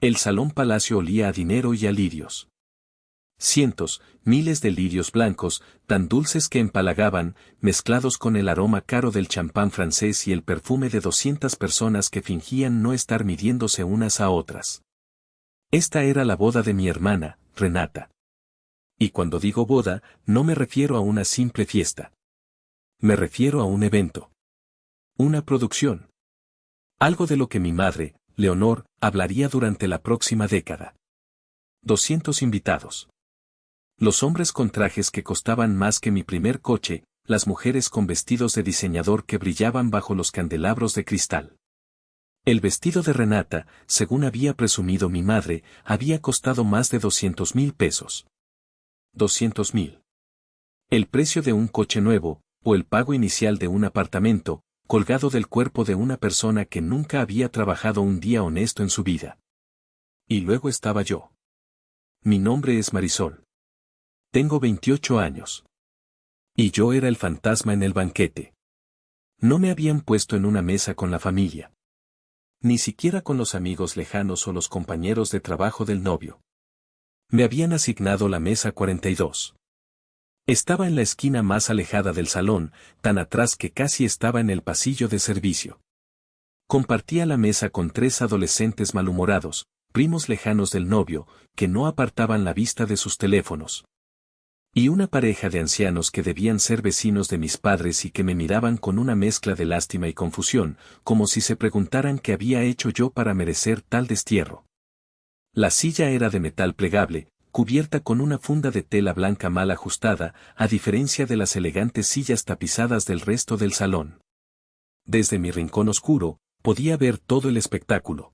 El salón palacio olía a dinero y a lirios. Cientos, miles de lirios blancos, tan dulces que empalagaban, mezclados con el aroma caro del champán francés y el perfume de 200 personas que fingían no estar midiéndose unas a otras. Esta era la boda de mi hermana, Renata. Y cuando digo boda, no me refiero a una simple fiesta. Me refiero a un evento. Una producción. Algo de lo que mi madre, Leonor, hablaría durante la próxima década. 200 invitados. Los hombres con trajes que costaban más que mi primer coche, las mujeres con vestidos de diseñador que brillaban bajo los candelabros de cristal. El vestido de Renata, según había presumido mi madre, había costado más de 200,000 pesos. 200,000. El precio de un coche nuevo, o el pago inicial de un apartamento, colgado del cuerpo de una persona que nunca había trabajado un día honesto en su vida. Y luego estaba yo. Mi nombre es Marisol. Tengo 28 años. Y yo era el fantasma en el banquete. No me habían puesto en una mesa con la familia. Ni siquiera con los amigos lejanos o los compañeros de trabajo del novio. Me habían asignado la mesa 42. Estaba en la esquina más alejada del salón, tan atrás que casi estaba en el pasillo de servicio. Compartía la mesa con 3 adolescentes malhumorados, primos lejanos del novio, que no apartaban la vista de sus teléfonos. Y una pareja de ancianos que debían ser vecinos de mis padres y que me miraban con una mezcla de lástima y confusión, como si se preguntaran qué había hecho yo para merecer tal destierro. La silla era de metal plegable, cubierta con una funda de tela blanca mal ajustada, a diferencia de las elegantes sillas tapizadas del resto del salón. Desde mi rincón oscuro, podía ver todo el espectáculo.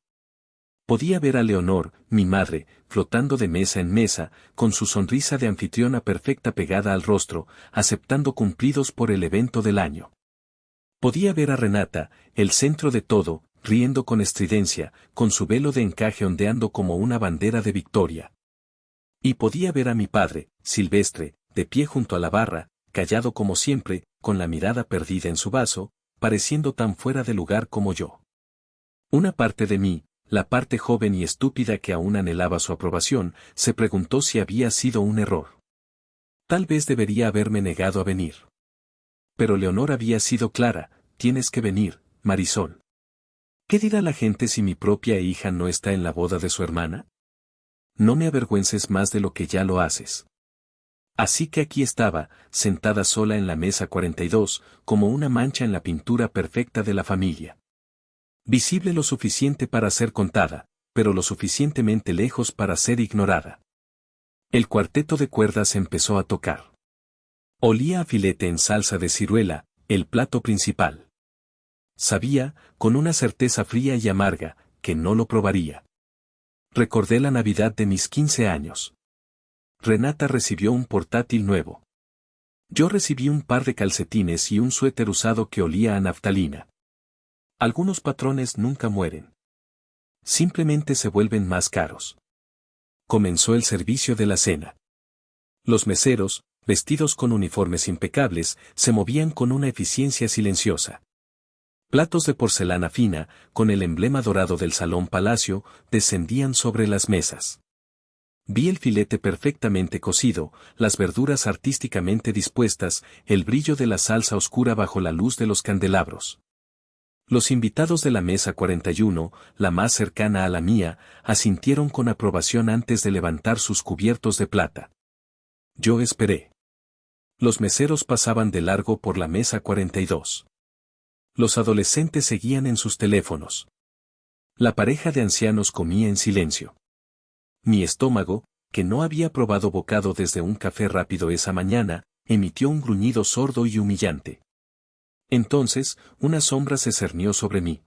Podía ver a Leonor, mi madre, flotando de mesa en mesa, con su sonrisa de anfitriona perfecta pegada al rostro, aceptando cumplidos por el evento del año. Podía ver a Renata, el centro de todo, riendo con estridencia, con su velo de encaje ondeando como una bandera de victoria. Y podía ver a mi padre, Silvestre, de pie junto a la barra, callado como siempre, con la mirada perdida en su vaso, pareciendo tan fuera de lugar como yo. Una parte de mí, la parte joven y estúpida que aún anhelaba su aprobación, se preguntó si había sido un error. Tal vez debería haberme negado a venir. Pero Leonor había sido clara: tienes que venir, Marisol. ¿Qué dirá la gente si mi propia hija no está en la boda de su hermana? No me avergüences más de lo que ya lo haces. Así que aquí estaba, sentada sola en la mesa 42, como una mancha en la pintura perfecta de la familia. Visible lo suficiente para ser contada, pero lo suficientemente lejos para ser ignorada. El cuarteto de cuerdas empezó a tocar. Olía a filete en salsa de ciruela, el plato principal. Sabía, con una certeza fría y amarga, que no lo probaría. Recordé la Navidad de mis 15 años. Renata recibió un portátil nuevo. Yo recibí un par de calcetines y un suéter usado que olía a naftalina. Algunos patrones nunca mueren. Simplemente se vuelven más caros. Comenzó el servicio de la cena. Los meseros, vestidos con uniformes impecables, se movían con una eficiencia silenciosa. Platos de porcelana fina, con el emblema dorado del salón palacio, descendían sobre las mesas. Vi el filete perfectamente cocido, las verduras artísticamente dispuestas, el brillo de la salsa oscura bajo la luz de los candelabros. Los invitados de la mesa 41, la más cercana a la mía, asintieron con aprobación antes de levantar sus cubiertos de plata. Yo esperé. Los meseros pasaban de largo por la mesa 42. Los adolescentes seguían en sus teléfonos. La pareja de ancianos comía en silencio. Mi estómago, que no había probado bocado desde un café rápido esa mañana, emitió un gruñido sordo y humillante. Entonces, una sombra se cernió sobre mí.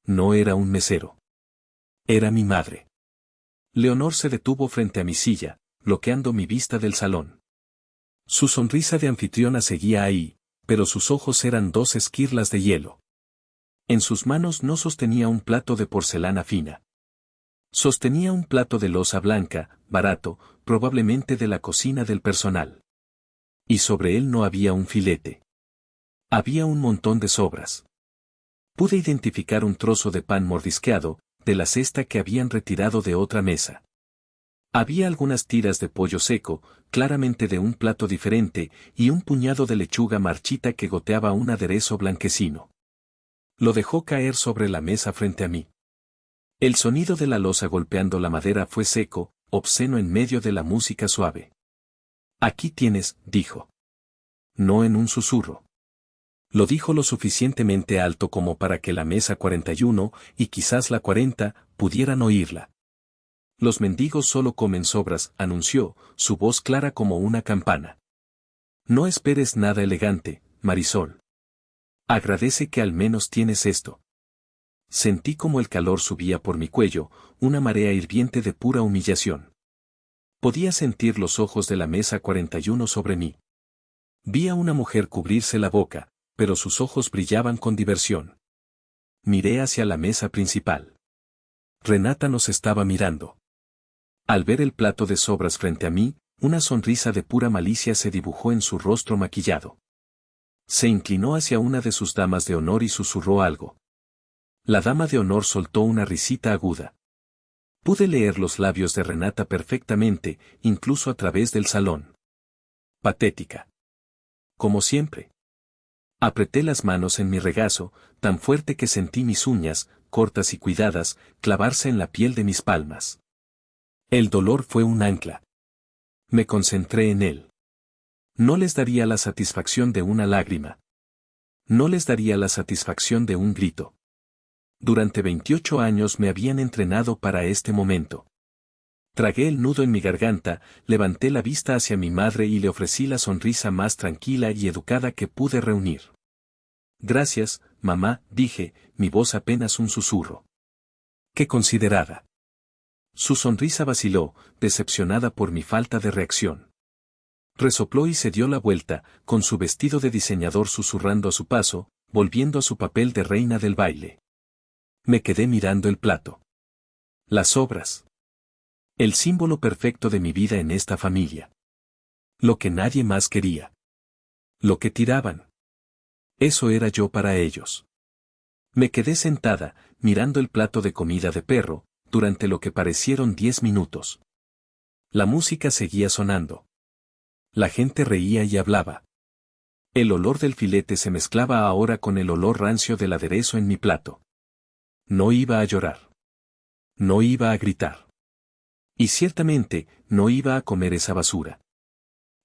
No era un mesero. Era mi madre. Leonor se detuvo frente a mi silla, bloqueando mi vista del salón. Su sonrisa de anfitriona seguía ahí, pero sus ojos eran 2 esquirlas de hielo. En sus manos no sostenía un plato de porcelana fina. Sostenía un plato de loza blanca, barato, probablemente de la cocina del personal. Y sobre él no había un filete. Había un montón de sobras. Pude identificar un trozo de pan mordisqueado, de la cesta que habían retirado de otra mesa. Había algunas tiras de pollo seco, claramente de un plato diferente, y un puñado de lechuga marchita que goteaba un aderezo blanquecino. Lo dejó caer sobre la mesa frente a mí. El sonido de la loza golpeando la madera fue seco, obsceno en medio de la música suave. Aquí tienes, dijo. No en un susurro. Lo dijo lo suficientemente alto como para que la mesa 41, y quizás la 40, pudieran oírla. Los mendigos solo comen sobras, anunció, su voz clara como una campana. No esperes nada elegante, Marisol. Agradece que al menos tienes esto. Sentí como el calor subía por mi cuello, una marea hirviente de pura humillación. Podía sentir los ojos de la mesa 41 sobre mí. Vi a una mujer cubrirse la boca, pero sus ojos brillaban con diversión. Miré hacia la mesa principal. Renata nos estaba mirando. Al ver el plato de sobras frente a mí, una sonrisa de pura malicia se dibujó en su rostro maquillado. Se inclinó hacia una de sus damas de honor y susurró algo. La dama de honor soltó una risita aguda. Pude leer los labios de Renata perfectamente, incluso a través del salón. Patética. Como siempre. Apreté las manos en mi regazo, tan fuerte que sentí mis uñas, cortas y cuidadas, clavarse en la piel de mis palmas. El dolor fue un ancla. Me concentré en él. No les daría la satisfacción de una lágrima. No les daría la satisfacción de un grito. Durante 28 años me habían entrenado para este momento. Tragué el nudo en mi garganta, levanté la vista hacia mi madre y le ofrecí la sonrisa más tranquila y educada que pude reunir. Gracias, mamá, dije, mi voz apenas un susurro. Qué considerada. Su sonrisa vaciló, decepcionada por mi falta de reacción. Resopló y se dio la vuelta, con su vestido de diseñador susurrando a su paso, volviendo a su papel de reina del baile. Me quedé mirando el plato. Las sobras. El símbolo perfecto de mi vida en esta familia. Lo que nadie más quería. Lo que tiraban. Eso era yo para ellos. Me quedé sentada, mirando el plato de comida de perro, durante lo que parecieron 10 minutos. La música seguía sonando. La gente reía y hablaba. El olor del filete se mezclaba ahora con el olor rancio del aderezo en mi plato. No iba a llorar. No iba a gritar. Y ciertamente, no iba a comer esa basura.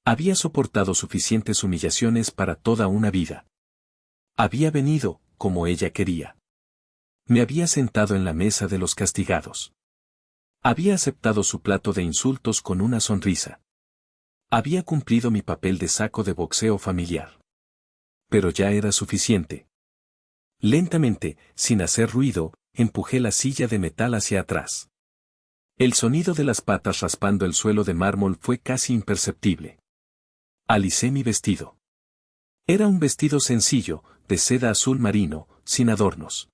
Había soportado suficientes humillaciones para toda una vida. Había venido, como ella quería. Me había sentado en la mesa de los castigados. Había aceptado su plato de insultos con una sonrisa. Había cumplido mi papel de saco de boxeo familiar. Pero ya era suficiente. Lentamente, sin hacer ruido, empujé la silla de metal hacia atrás. El sonido de las patas raspando el suelo de mármol fue casi imperceptible. Alicé mi vestido. Era un vestido sencillo, de seda azul marino, sin adornos.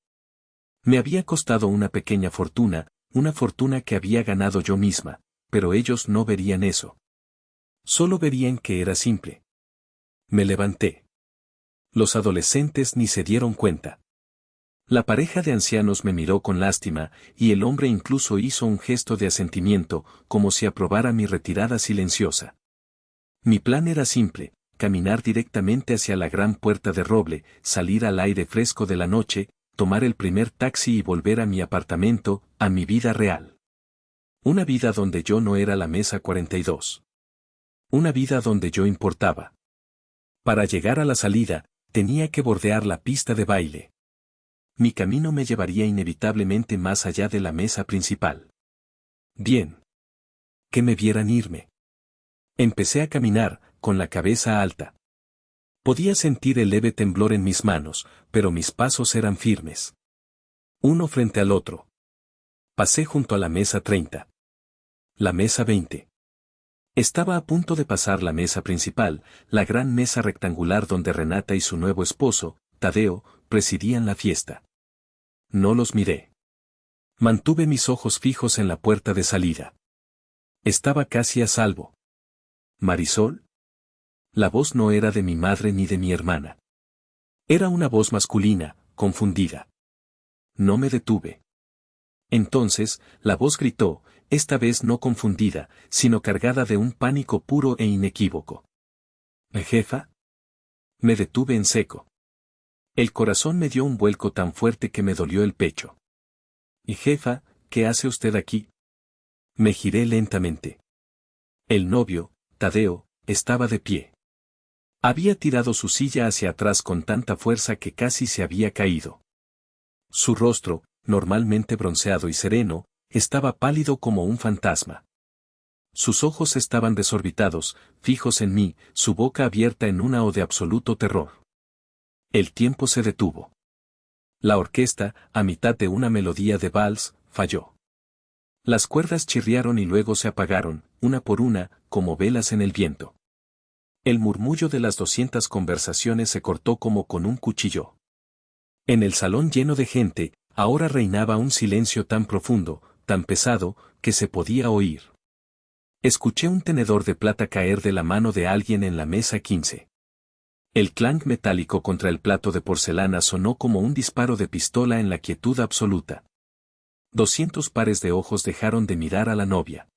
Me había costado una pequeña fortuna, una fortuna que había ganado yo misma, pero ellos no verían eso. Solo verían que era simple. Me levanté. Los adolescentes ni se dieron cuenta. La pareja de ancianos me miró con lástima, y el hombre incluso hizo un gesto de asentimiento, como si aprobara mi retirada silenciosa. Mi plan era simple, caminar directamente hacia la gran puerta de roble, salir al aire fresco de la noche, tomar el primer taxi y volver a mi apartamento, a mi vida real. Una vida donde yo no era la mesa 42. Una vida donde yo importaba. Para llegar a la salida, tenía que bordear la pista de baile. Mi camino me llevaría inevitablemente más allá de la mesa principal. Bien. Que me vieran irme. Empecé a caminar, con la cabeza alta. Podía sentir el leve temblor en mis manos, pero mis pasos eran firmes. Uno frente al otro. Pasé junto a la mesa 30. La mesa 20. Estaba a punto de pasar la mesa principal, la gran mesa rectangular donde Renata y su nuevo esposo, Tadeo, presidían la fiesta. No los miré. Mantuve mis ojos fijos en la puerta de salida. Estaba casi a salvo. ¿Marisol? La voz no era de mi madre ni de mi hermana. Era una voz masculina, confundida. No me detuve. Entonces, la voz gritó, esta vez no confundida, sino cargada de un pánico puro e inequívoco. ¿Jefa? Me detuve en seco. El corazón me dio un vuelco tan fuerte que me dolió el pecho. ¿Y jefa, qué hace usted aquí? Me giré lentamente. El novio, Tadeo, estaba de pie. Había tirado su silla hacia atrás con tanta fuerza que casi se había caído. Su rostro, normalmente bronceado y sereno, estaba pálido como un fantasma. Sus ojos estaban desorbitados, fijos en mí, su boca abierta en una O de absoluto terror. El tiempo se detuvo. La orquesta, a mitad de una melodía de vals, falló. Las cuerdas chirriaron y luego se apagaron, una por una, como velas en el viento. El murmullo de las 200 conversaciones se cortó como con un cuchillo. En el salón lleno de gente, ahora reinaba un silencio tan profundo, tan pesado, que se podía oír. Escuché un tenedor de plata caer de la mano de alguien en la mesa 15. El clank metálico contra el plato de porcelana sonó como un disparo de pistola en la quietud absoluta. 200 pares de ojos dejaron de mirar a la novia.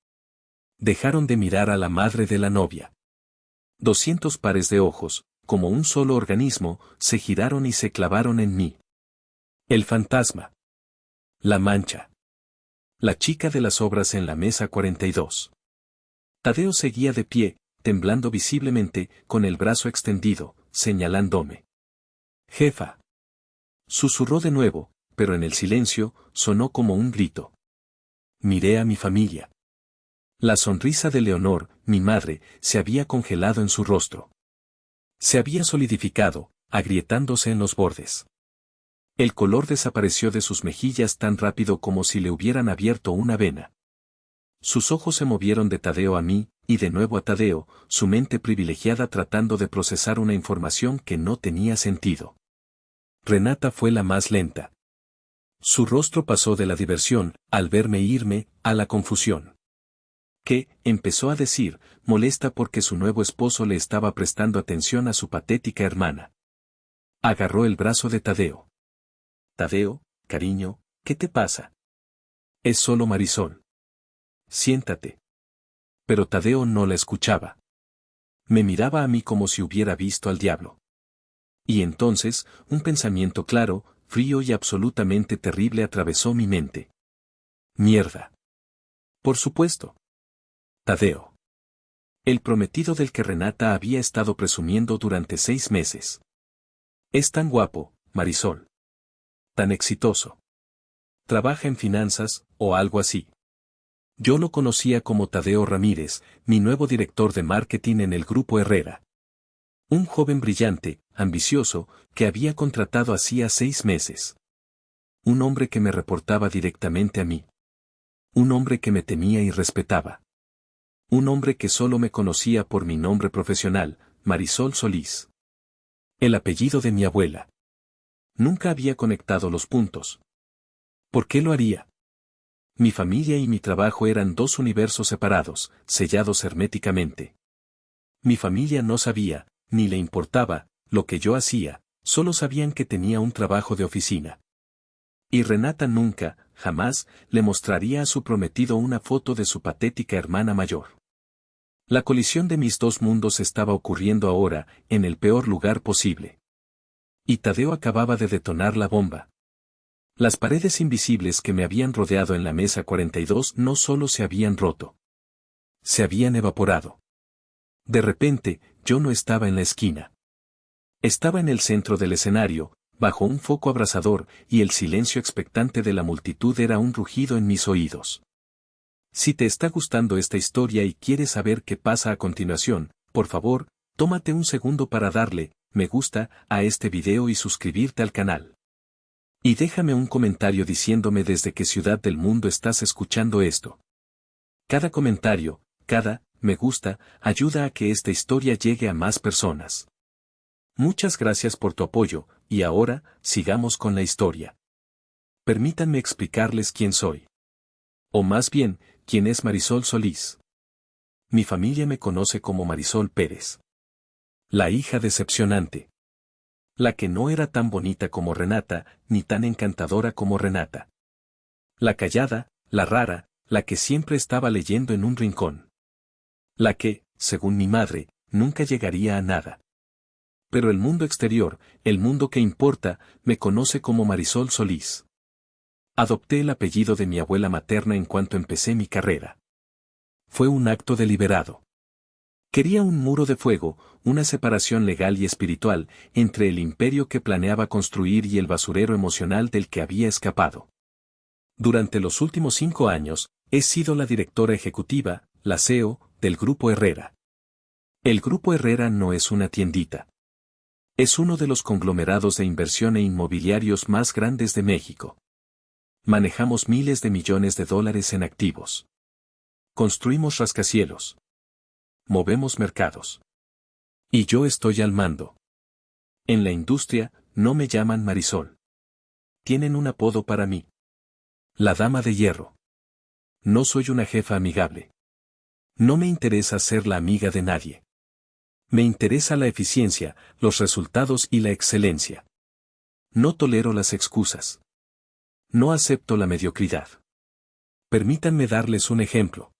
Dejaron de mirar a la madre de la novia. 200 pares de ojos, como un solo organismo, se giraron y se clavaron en mí. El fantasma. La mancha. La chica de las obras en la mesa 42. Tadeo seguía de pie, temblando visiblemente, con el brazo extendido, señalándome. Jefa. Susurró de nuevo, pero en el silencio, sonó como un grito. Miré a mi familia. La sonrisa de Leonor, mi madre, se había congelado en su rostro. Se había solidificado, agrietándose en los bordes. El color desapareció de sus mejillas tan rápido como si le hubieran abierto una vena. Sus ojos se movieron de Tadeo a mí, y de nuevo a Tadeo, su mente privilegiada tratando de procesar una información que no tenía sentido. Renata fue la más lenta. Su rostro pasó de la diversión, al verme irme, a la confusión. Que, empezó a decir, molesta porque su nuevo esposo le estaba prestando atención a su patética hermana. Agarró el brazo de Tadeo. Tadeo, cariño, ¿qué te pasa? Es solo Marisol. Siéntate. Pero Tadeo no la escuchaba. Me miraba a mí como si hubiera visto al diablo. Y entonces, un pensamiento claro, frío y absolutamente terrible atravesó mi mente. Mierda. Por supuesto. Tadeo. El prometido del que Renata había estado presumiendo durante 6 meses. Es tan guapo, Marisol. Tan exitoso. Trabaja en finanzas, o algo así. Yo lo conocía como Tadeo Ramírez, mi nuevo director de marketing en el Grupo Herrera. Un joven brillante, ambicioso, que había contratado hacía 6 meses. Un hombre que me reportaba directamente a mí. Un hombre que me temía y respetaba. Un hombre que solo me conocía por mi nombre profesional, Marisol Solís. El apellido de mi abuela. Nunca había conectado los puntos. ¿Por qué lo haría? Mi familia y mi trabajo eran 2 universos separados, sellados herméticamente. Mi familia no sabía, ni le importaba, lo que yo hacía, solo sabían que tenía un trabajo de oficina. Y Renata nunca, jamás, le mostraría a su prometido una foto de su patética hermana mayor. La colisión de mis 2 mundos estaba ocurriendo ahora, en el peor lugar posible. Y Tadeo acababa de detonar la bomba. Las paredes invisibles que me habían rodeado en la mesa 42 no solo se habían roto. Se habían evaporado. De repente, yo no estaba en la esquina. Estaba en el centro del escenario, bajo un foco abrasador, y el silencio expectante de la multitud era un rugido en mis oídos. Si te está gustando esta historia y quieres saber qué pasa a continuación, por favor, tómate un segundo para darle me gusta a este video y suscribirte al canal. Y déjame un comentario diciéndome desde qué ciudad del mundo estás escuchando esto. Cada comentario, cada me gusta, ayuda a que esta historia llegue a más personas. Muchas gracias por tu apoyo, y ahora, sigamos con la historia. Permítanme explicarles quién soy. O más bien, quién es Marisol Solís. Mi familia me conoce como Marisol Pérez. La hija decepcionante. La que no era tan bonita como Renata, ni tan encantadora como Renata. La callada, la rara, la que siempre estaba leyendo en un rincón. La que, según mi madre, nunca llegaría a nada. Pero el mundo exterior, el mundo que importa, me conoce como Marisol Solís. Adopté el apellido de mi abuela materna en cuanto empecé mi carrera. Fue un acto deliberado. Quería un muro de fuego, una separación legal y espiritual, entre el imperio que planeaba construir y el basurero emocional del que había escapado. Durante los últimos 5 años, he sido la directora ejecutiva, la CEO, del Grupo Herrera. El Grupo Herrera no es una tiendita. Es uno de los conglomerados de inversión e inmobiliarios más grandes de México. Manejamos miles de millones de dólares en activos. Construimos rascacielos. Movemos mercados. Y yo estoy al mando. En la industria, no me llaman Marisol. Tienen un apodo para mí. La Dama de Hierro. No soy una jefa amigable. No me interesa ser la amiga de nadie. Me interesa la eficiencia, los resultados y la excelencia. No tolero las excusas. No acepto la mediocridad. Permítanme darles un ejemplo.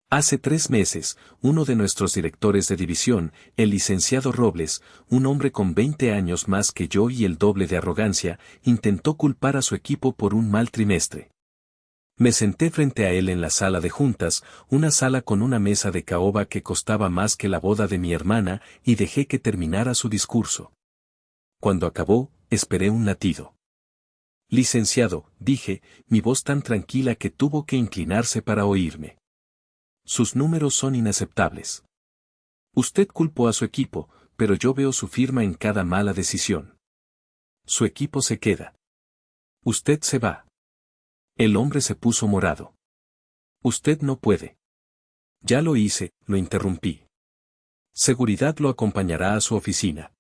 Hace 3 meses, uno de nuestros directores de división, el licenciado Robles, un hombre con 20 años más que yo y el doble de arrogancia, intentó culpar a su equipo por un mal trimestre. Me senté frente a él en la sala de juntas, una sala con una mesa de caoba que costaba más que la boda de mi hermana, y dejé que terminara su discurso. Cuando acabó, esperé un latido. Licenciado, dije, mi voz tan tranquila que tuvo que inclinarse para oírme. Sus números son inaceptables. Usted culpó a su equipo, pero yo veo su firma en cada mala decisión. Su equipo se queda. Usted se va. El hombre se puso morado. Usted no puede. Ya lo hice, lo interrumpí. Seguridad lo acompañará a su oficina.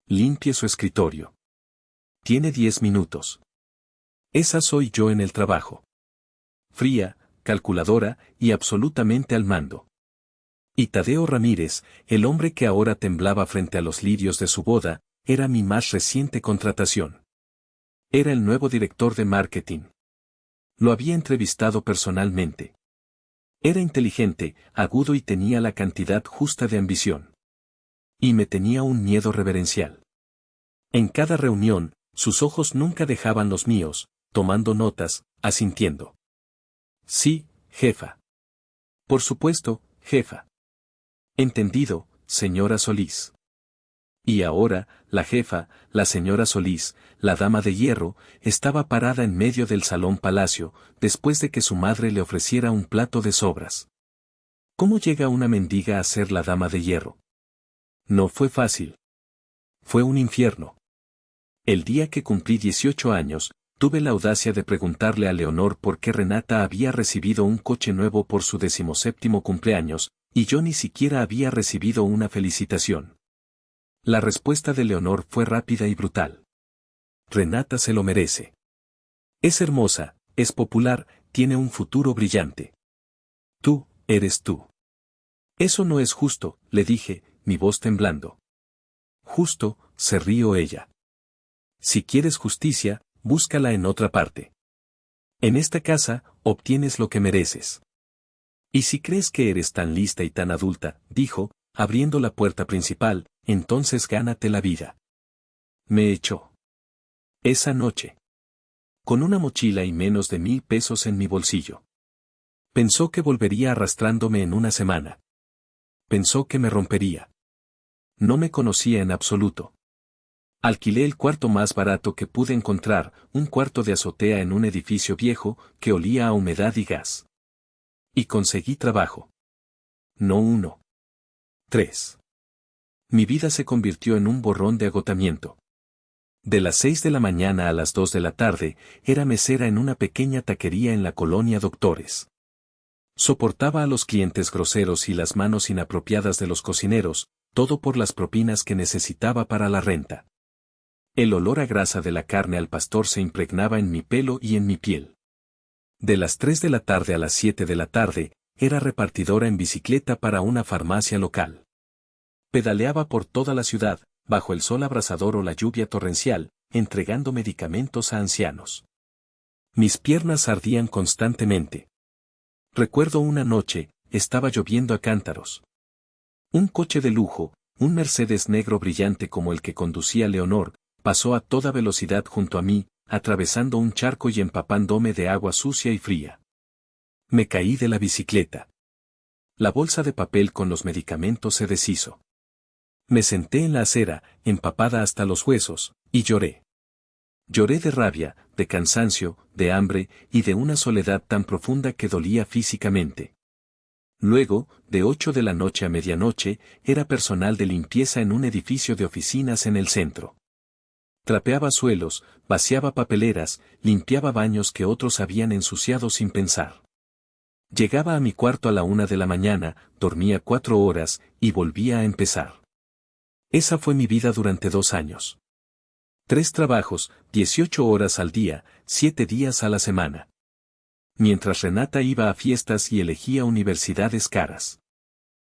Limpie su escritorio. Tiene 10 minutos. Esa soy yo en el trabajo. Fría, calculadora y absolutamente al mando. Y Tadeo Ramírez, el hombre que ahora temblaba frente a los lirios de su boda, era mi más reciente contratación. Era el nuevo director de marketing. Lo había entrevistado personalmente. Era inteligente, agudo y tenía la cantidad justa de ambición. Y me tenía un miedo reverencial. En cada reunión, sus ojos nunca dejaban los míos, tomando notas, asintiendo. Sí, jefa. Por supuesto, jefa. Entendido, señora Solís. Y ahora, la jefa, la señora Solís, la Dama de Hierro, estaba parada en medio del salón palacio, después de que su madre le ofreciera un plato de sobras. ¿Cómo llega una mendiga a ser la Dama de Hierro? No fue fácil. Fue un infierno. El día que cumplí 18 años, tuve la audacia de preguntarle a Leonor por qué Renata había recibido un coche nuevo por su 17º cumpleaños, y yo ni siquiera había recibido una felicitación. La respuesta de Leonor fue rápida y brutal. Renata se lo merece. Es hermosa, es popular, tiene un futuro brillante. Tú, eres tú. Eso no es justo, le dije, mi voz temblando. Justo, se rió ella. Si quieres justicia, búscala en otra parte. En esta casa, obtienes lo que mereces. Y si crees que eres tan lista y tan adulta, dijo, abriendo la puerta principal, entonces gánate la vida. Me echó. Esa noche. Con una mochila y menos de 1,000 pesos en mi bolsillo. Pensó que volvería arrastrándome en una semana. Pensó que me rompería. No me conocía en absoluto. Alquilé el cuarto más barato que pude encontrar, un cuarto de azotea en un edificio viejo, que olía a humedad y gas. Y conseguí trabajo. No 1. 3. Mi vida se convirtió en un borrón de agotamiento. De las 6 de la mañana a las 2 de la tarde, era mesera en una pequeña taquería en la colonia Doctores. Soportaba a los clientes groseros y las manos inapropiadas de los cocineros, todo por las propinas que necesitaba para la renta. El olor a grasa de la carne al pastor se impregnaba en mi pelo y en mi piel. De las 3 de la tarde a las 7 de la tarde, era repartidora en bicicleta para una farmacia local. Pedaleaba por toda la ciudad, bajo el sol abrasador o la lluvia torrencial, entregando medicamentos a ancianos. Mis piernas ardían constantemente. Recuerdo una noche, estaba lloviendo a cántaros. Un coche de lujo, un Mercedes negro brillante como el que conducía Leonor, pasó a toda velocidad junto a mí, atravesando un charco y empapándome de agua sucia y fría. Me caí de la bicicleta. La bolsa de papel con los medicamentos se deshizo. Me senté en la acera, empapada hasta los huesos, y lloré. Lloré de rabia, de cansancio, de hambre, y de una soledad tan profunda que dolía físicamente. Luego, de 8 de la noche a medianoche, era personal de limpieza en un edificio de oficinas en el centro. Trapeaba suelos, vaciaba papeleras, limpiaba baños que otros habían ensuciado sin pensar. Llegaba a mi cuarto a la 1 de la mañana, dormía 4 horas, y volvía a empezar. Esa fue mi vida durante 2 años. 3 trabajos, 18 horas al día, 7 días a la semana. Mientras Renata iba a fiestas y elegía universidades caras.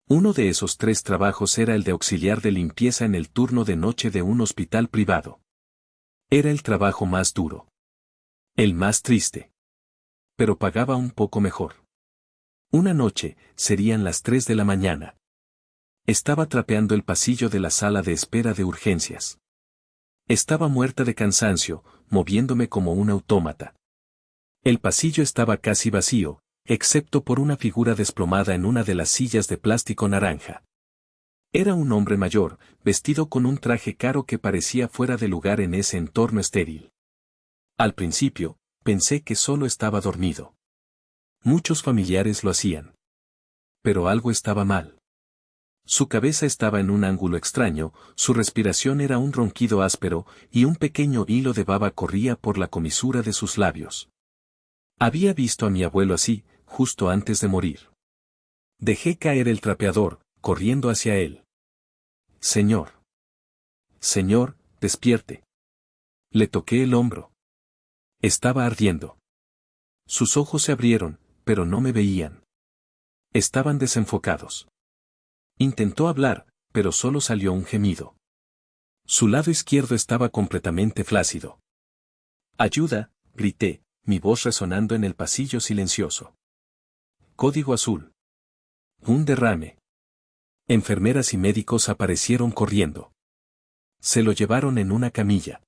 Uno de esos 3 trabajos era el de auxiliar de limpieza en el turno de noche de un hospital privado. Era el trabajo más duro. El más triste. Pero pagaba un poco mejor. Una noche, serían las 3 de la mañana. Estaba trapeando el pasillo de la sala de espera de urgencias. Estaba muerta de cansancio, moviéndome como un autómata. El pasillo estaba casi vacío, excepto por una figura desplomada en una de las sillas de plástico naranja. Era un hombre mayor, vestido con un traje caro que parecía fuera de lugar en ese entorno estéril. Al principio, pensé que solo estaba dormido. Muchos familiares lo hacían. Pero algo estaba mal. Su cabeza estaba en un ángulo extraño, su respiración era un ronquido áspero, y un pequeño hilo de baba corría por la comisura de sus labios. Había visto a mi abuelo así, justo antes de morir. Dejé caer el trapeador, corriendo hacia él. Señor. Señor, despierte. Le toqué el hombro. Estaba ardiendo. Sus ojos se abrieron, pero no me veían. Estaban desenfocados. Intentó hablar, pero solo salió un gemido. Su lado izquierdo estaba completamente flácido. Ayuda, grité, mi voz resonando en el pasillo silencioso. Código azul. Un derrame. Enfermeras y médicos aparecieron corriendo. Se lo llevaron en una camilla.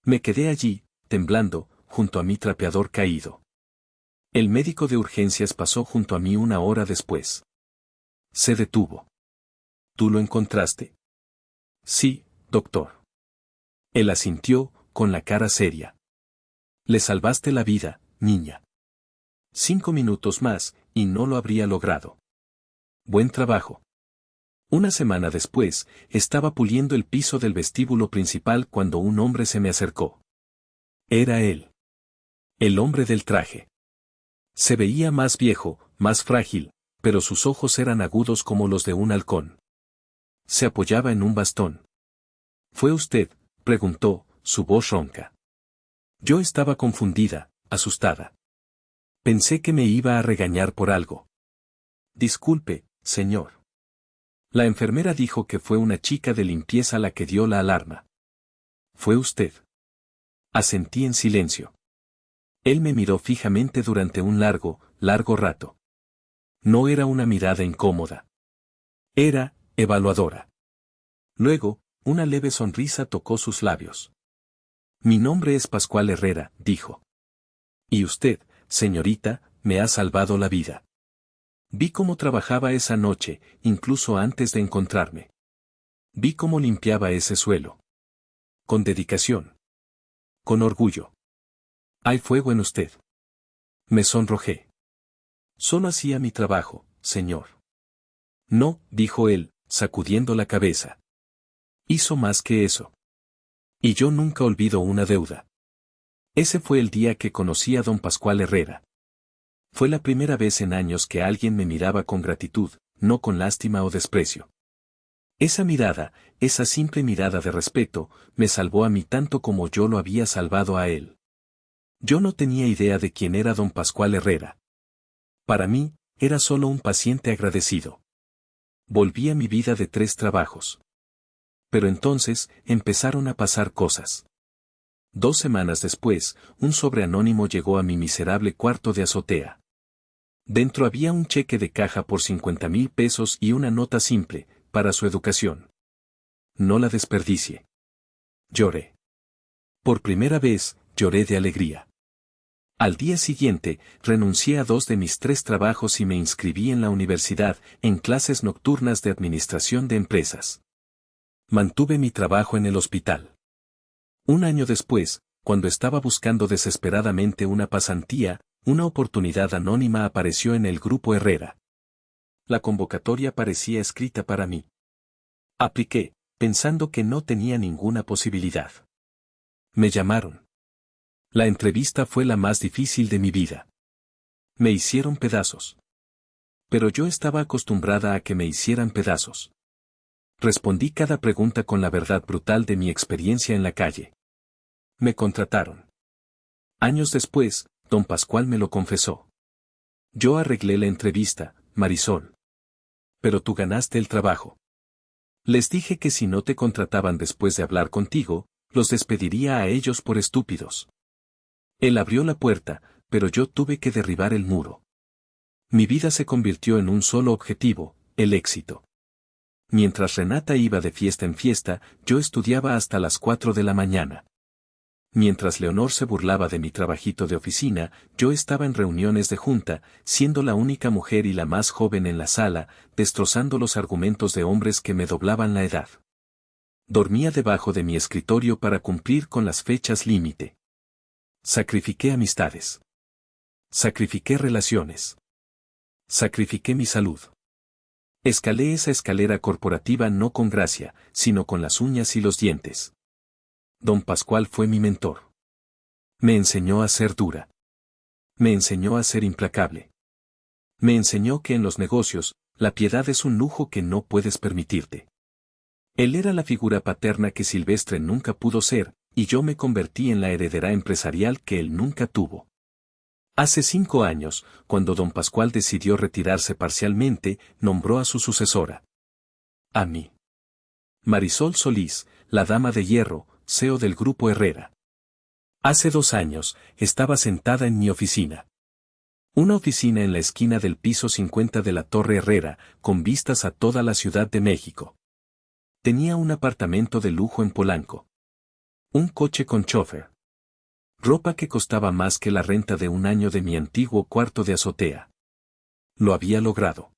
Me quedé allí, temblando, junto a mi trapeador caído. El médico de urgencias pasó junto a mí 1 hora después. Se detuvo. ¿Tú lo encontraste? Sí, doctor. Él asintió, con la cara seria. Le salvaste la vida, niña. 5 minutos más, y no lo habría logrado. Buen trabajo. 1 semana después, estaba puliendo el piso del vestíbulo principal cuando un hombre se me acercó. Era él. El hombre del traje. Se veía más viejo, más frágil, pero sus ojos eran agudos como los de un halcón. Se apoyaba en un bastón. ¿Fue usted?, preguntó, su voz ronca. Yo estaba confundida, asustada. Pensé que me iba a regañar por algo. Disculpe, señor. La enfermera dijo que fue una chica de limpieza la que dio la alarma. ¿Fue usted? Asentí en silencio. Él me miró fijamente durante un largo rato. No era una mirada incómoda. Era evaluadora. Luego, una leve sonrisa tocó sus labios. Mi nombre es Pascual Herrera, dijo. Y usted, señorita, me ha salvado la vida. Vi cómo trabajaba esa noche, incluso antes de encontrarme. Vi cómo limpiaba ese suelo. Con dedicación. Con orgullo. Hay fuego en usted. Me sonrojé. Solo hacía mi trabajo, señor. No, dijo él, sacudiendo la cabeza. Hizo más que eso. Y yo nunca olvido una deuda. Ese fue el día que conocí a don Pascual Herrera. Fue la primera vez en años que alguien me miraba con gratitud, no con lástima o desprecio. Esa mirada, esa simple mirada de respeto, me salvó a mí tanto como yo lo había salvado a él. Yo no tenía idea de quién era don Pascual Herrera. Para mí, era solo un paciente agradecido. Volví a mi vida de 3 trabajos. Pero entonces, empezaron a pasar cosas. 2 semanas después, un sobre anónimo llegó a mi miserable cuarto de azotea. Dentro había un cheque de caja por 50,000 pesos y una nota simple, para su educación. No la desperdicie. Lloré. Por primera vez, lloré de alegría. Al día siguiente, renuncié a 2 de mis 3 trabajos y me inscribí en la universidad, en clases nocturnas de administración de empresas. Mantuve mi trabajo en el hospital. Un año después, cuando estaba buscando desesperadamente una pasantía, una oportunidad anónima apareció en el Grupo Herrera. La convocatoria parecía escrita para mí. Apliqué, pensando que no tenía ninguna posibilidad. Me llamaron. La entrevista fue la más difícil de mi vida. Me hicieron pedazos. Pero yo estaba acostumbrada a que me hicieran pedazos. Respondí cada pregunta con la verdad brutal de mi experiencia en la calle. Me contrataron. Años después, don Pascual me lo confesó. Yo arreglé la entrevista, Marisol. Pero tú ganaste el trabajo. Les dije que si no te contrataban después de hablar contigo, los despediría a ellos por estúpidos. Él abrió la puerta, pero yo tuve que derribar el muro. Mi vida se convirtió en un solo objetivo, el éxito. Mientras Renata iba de fiesta en fiesta, yo estudiaba hasta las 4 de la mañana. Mientras Leonor se burlaba de mi trabajito de oficina, yo estaba en reuniones de junta, siendo la única mujer y la más joven en la sala, destrozando los argumentos de hombres que me doblaban la edad. Dormía debajo de mi escritorio para cumplir con las fechas límite. Sacrifiqué amistades. Sacrifiqué relaciones. Sacrifiqué mi salud. Escalé esa escalera corporativa no con gracia, sino con las uñas y los dientes. Don Pascual fue mi mentor. Me enseñó a ser dura. Me enseñó a ser implacable. Me enseñó que en los negocios, la piedad es un lujo que no puedes permitirte. Él era la figura paterna que Silvestre nunca pudo ser, y yo me convertí en la heredera empresarial que él nunca tuvo. Hace 5 años, cuando don Pascual decidió retirarse parcialmente, nombró a su sucesora. A mí. Marisol Solís, la dama de hierro, CEO del Grupo Herrera. Hace 2 años, estaba sentada en mi oficina. Una oficina en la esquina del piso 50 de la Torre Herrera, con vistas a toda la Ciudad de México. Tenía un apartamento de lujo en Polanco. Un coche con chofer. Ropa que costaba más que la renta de un año de mi antiguo cuarto de azotea. Lo había logrado.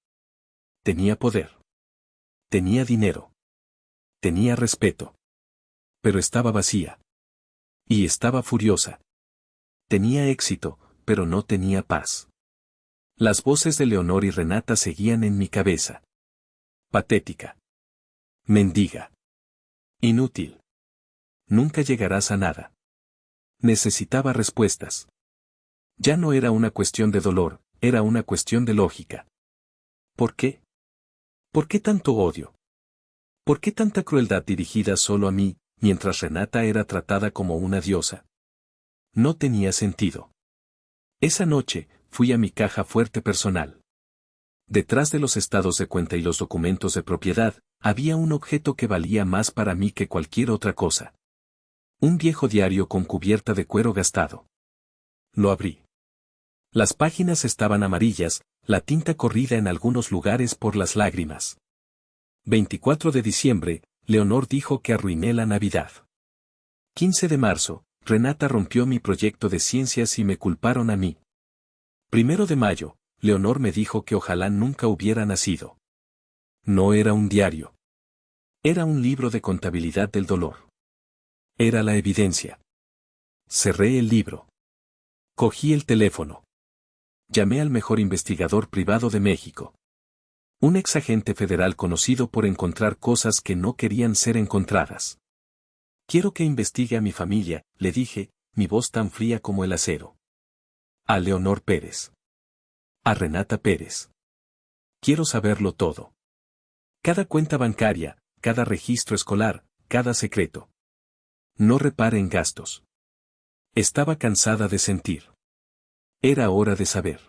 Tenía poder. Tenía dinero. Tenía respeto. Pero estaba vacía. Y estaba furiosa. Tenía éxito, pero no tenía paz. Las voces de Leonor y Renata seguían en mi cabeza. Patética. Mendiga. Inútil. Nunca llegarás a nada. Necesitaba respuestas. Ya no era una cuestión de dolor, era una cuestión de lógica. ¿Por qué? ¿Por qué tanto odio? ¿Por qué tanta crueldad dirigida solo a mí, mientras Renata era tratada como una diosa? No tenía sentido. Esa noche, fui a mi caja fuerte personal. Detrás de los estados de cuenta y los documentos de propiedad, había un objeto que valía más para mí que cualquier otra cosa. Un viejo diario con cubierta de cuero gastado. Lo abrí. Las páginas estaban amarillas, la tinta corrida en algunos lugares por las lágrimas. 24 de diciembre, Leonor dijo que arruiné la Navidad. 15 de marzo, Renata rompió mi proyecto de ciencias y me culparon a mí. 1 de mayo, Leonor me dijo que ojalá nunca hubiera nacido. No era un diario. Era un libro de contabilidad del dolor. Era la evidencia. Cerré el libro. Cogí el teléfono. Llamé al mejor investigador privado de México. Un exagente federal conocido por encontrar cosas que no querían ser encontradas. Quiero que investigue a mi familia, le dije, mi voz tan fría como el acero. A Leonor Pérez. A Renata Pérez. Quiero saberlo todo. Cada cuenta bancaria, cada registro escolar, cada secreto. No repare en gastos. Estaba cansada de sentir. Era hora de saber.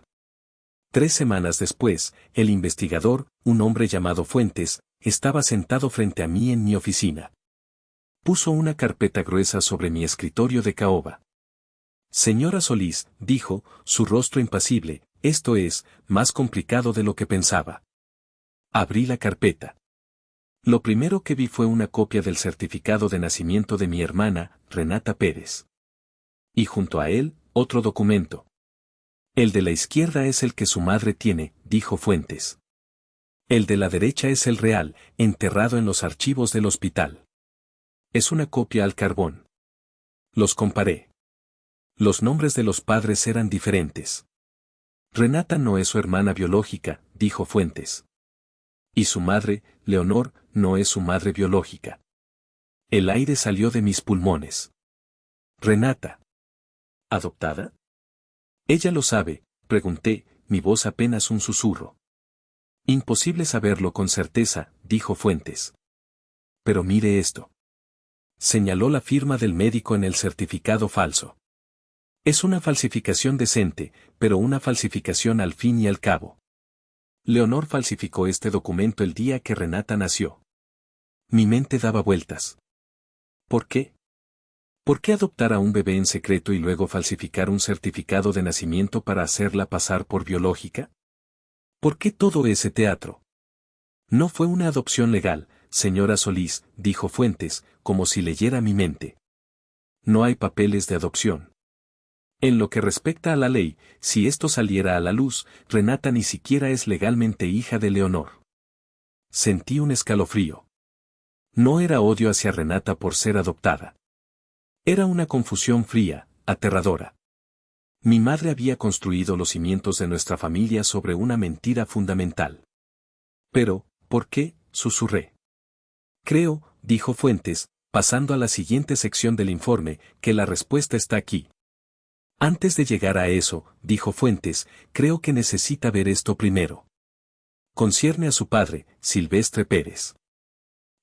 3 semanas después, el investigador, un hombre llamado Fuentes, estaba sentado frente a mí en mi oficina. Puso una carpeta gruesa sobre mi escritorio de caoba. Señora Solís, dijo, su rostro impasible, esto es, más complicado de lo que pensaba. Abrí la carpeta. Lo primero que vi fue una copia del certificado de nacimiento de mi hermana, Renata Pérez. Y junto a él, otro documento. El de la izquierda es el que su madre tiene, dijo Fuentes. El de la derecha es el real, enterrado en los archivos del hospital. Es una copia al carbón. Los comparé. Los nombres de los padres eran diferentes. Renata no es su hermana biológica, dijo Fuentes. Y su madre, Leonor, no es su madre biológica. El aire salió de mis pulmones. Renata. ¿Adoptada? Ella lo sabe, pregunté, mi voz apenas un susurro. Imposible saberlo con certeza, dijo Fuentes. Pero mire esto. Señaló la firma del médico en el certificado falso. Es una falsificación decente, pero una falsificación al fin y al cabo. Leonor falsificó este documento el día que Renata nació. Mi mente daba vueltas. ¿Por qué? ¿Por qué adoptar a un bebé en secreto y luego falsificar un certificado de nacimiento para hacerla pasar por biológica? ¿Por qué todo ese teatro? No fue una adopción legal, señora Solís, dijo Fuentes, como si leyera mi mente. No hay papeles de adopción. En lo que respecta a la ley, si esto saliera a la luz, Renata ni siquiera es legalmente hija de Leonor. Sentí un escalofrío. No era odio hacia Renata por ser adoptada. Era una confusión fría, aterradora. Mi madre había construido los cimientos de nuestra familia sobre una mentira fundamental. Pero, ¿por qué?, susurré. Creo, dijo Fuentes, pasando a la siguiente sección del informe, que la respuesta está aquí. Antes de llegar a eso, dijo Fuentes, creo que necesita ver esto primero. Concierne a su padre, Silvestre Pérez.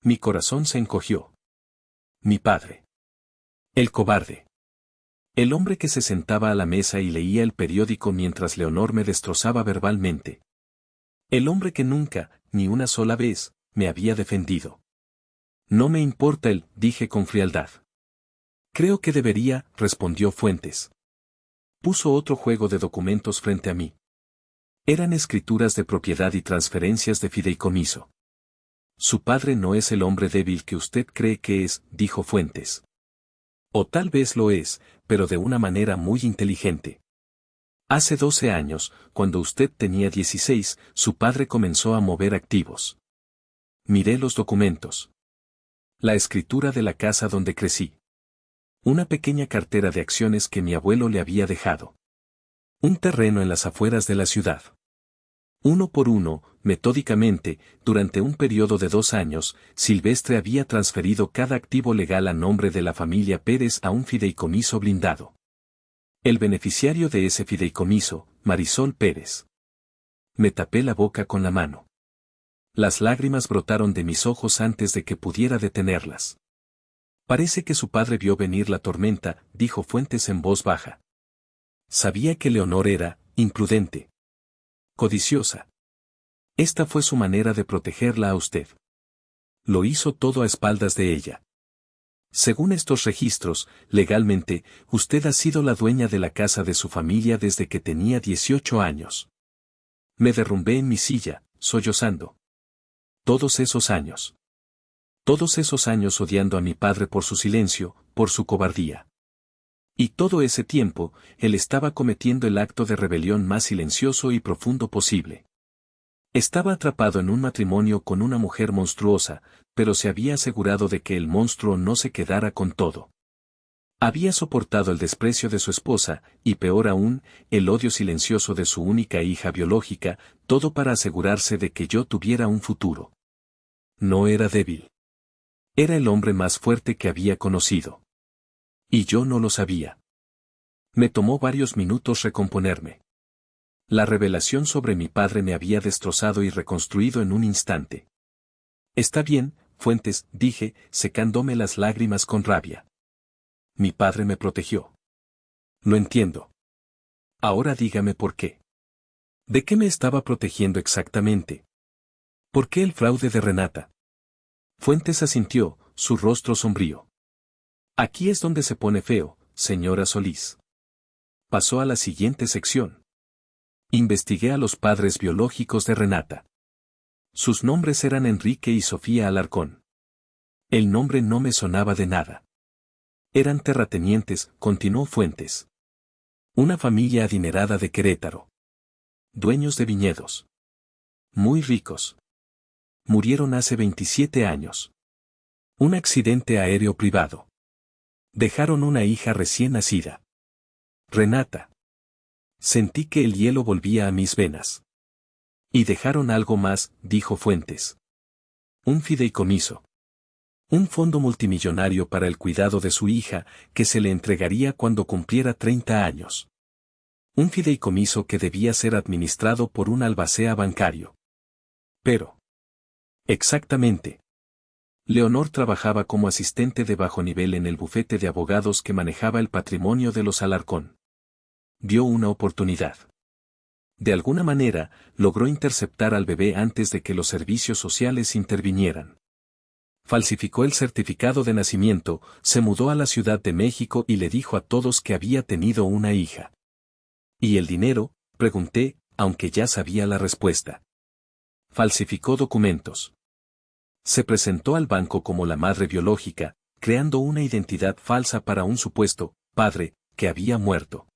Mi corazón se encogió. Mi padre. El cobarde. El hombre que se sentaba a la mesa y leía el periódico mientras Leonor me destrozaba verbalmente. El hombre que nunca, ni una sola vez, me había defendido. No me importa él, dije con frialdad. Creo que debería, respondió Fuentes. Puso otro juego de documentos frente a mí. Eran escrituras de propiedad y transferencias de fideicomiso. Su padre no es el hombre débil que usted cree que es, dijo Fuentes. O tal vez lo es, pero de una manera muy inteligente. Hace 12 años, cuando usted tenía 16, su padre comenzó a mover activos. Miré los documentos. La escritura de la casa donde crecí. Una pequeña cartera de acciones que mi abuelo le había dejado. Un terreno en las afueras de la ciudad. Uno por uno, metódicamente, durante un periodo de 2 años, Silvestre había transferido cada activo legal a nombre de la familia Pérez a un fideicomiso blindado. El beneficiario de ese fideicomiso, Marisol Pérez. Me tapé la boca con la mano. Las lágrimas brotaron de mis ojos antes de que pudiera detenerlas. Parece que su padre vio venir la tormenta, dijo Fuentes en voz baja. Sabía que Leonor era, imprudente. Codiciosa. Esta fue su manera de protegerla a usted. Lo hizo todo a espaldas de ella. Según estos registros, legalmente, usted ha sido la dueña de la casa de su familia desde que tenía 18 años. Me derrumbé en mi silla, sollozando. Todos esos años. Todos esos años odiando a mi padre por su silencio, por su cobardía. Y todo ese tiempo, él estaba cometiendo el acto de rebelión más silencioso y profundo posible. Estaba atrapado en un matrimonio con una mujer monstruosa, pero se había asegurado de que el monstruo no se quedara con todo. Había soportado el desprecio de su esposa, y peor aún, el odio silencioso de su única hija biológica, todo para asegurarse de que yo tuviera un futuro. No era débil. Era el hombre más fuerte que había conocido. Y yo no lo sabía. Me tomó varios minutos recomponerme. La revelación sobre mi padre me había destrozado y reconstruido en un instante. Está bien, Fuentes, dije, secándome las lágrimas con rabia. Mi padre me protegió. Lo entiendo. Ahora dígame por qué. ¿De qué me estaba protegiendo exactamente? ¿Por qué el fraude de Renata? Fuentes asintió, su rostro sombrío. Aquí es donde se pone feo, señora Solís. Pasó a la siguiente sección. Investigué a los padres biológicos de Renata. Sus nombres eran Enrique y Sofía Alarcón. El nombre no me sonaba de nada. Eran terratenientes, continuó Fuentes. Una familia adinerada de Querétaro. Dueños de viñedos. Muy ricos. Murieron hace 27 años. Un accidente aéreo privado. Dejaron una hija recién nacida. Renata. Sentí que el hielo volvía a mis venas. Y dejaron algo más, dijo Fuentes. Un fideicomiso. Un fondo multimillonario para el cuidado de su hija, que se le entregaría cuando cumpliera 30 años. Un fideicomiso que debía ser administrado por un albacea bancario. Pero. Exactamente. Leonor trabajaba como asistente de bajo nivel en el bufete de abogados que manejaba el patrimonio de los Alarcón. Vio una oportunidad. De alguna manera, logró interceptar al bebé antes de que los servicios sociales intervinieran. Falsificó el certificado de nacimiento, se mudó a la Ciudad de México y le dijo a todos que había tenido una hija. ¿Y el dinero?, pregunté, aunque ya sabía la respuesta. Falsificó documentos. Se presentó al banco como la madre biológica, creando una identidad falsa para un supuesto padre que había muerto.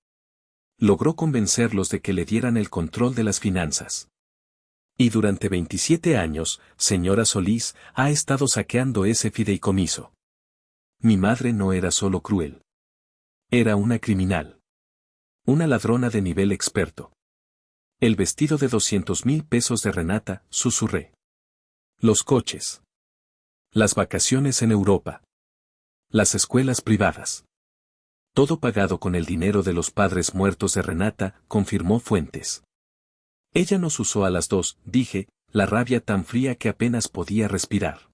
Logró convencerlos de que le dieran el control de las finanzas. Y durante 27 años, señora Solís, ha estado saqueando ese fideicomiso. Mi madre no era solo cruel. Era una criminal. Una ladrona de nivel experto. El vestido de 200,000 pesos de Renata, susurré. Los coches. Las vacaciones en Europa. Las escuelas privadas. Todo pagado con el dinero de los padres muertos de Renata, confirmó Fuentes. Ella nos usó a las dos, dije, la rabia tan fría que apenas podía respirar.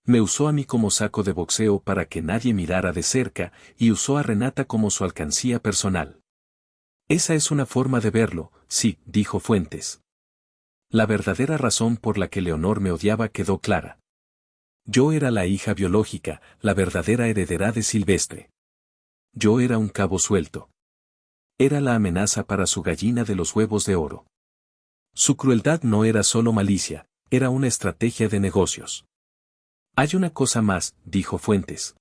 Me usó a mí como saco de boxeo para que nadie mirara de cerca, y usó a Renata como su alcancía personal. Esa es una forma de verlo, sí, dijo Fuentes. La verdadera razón por la que Leonor me odiaba quedó clara. Yo era la hija biológica, la verdadera heredera de Silvestre. Yo era un cabo suelto. Era la amenaza para su gallina de los huevos de oro. Su crueldad no era solo malicia, era una estrategia de negocios. Hay una cosa más, dijo Fuentes.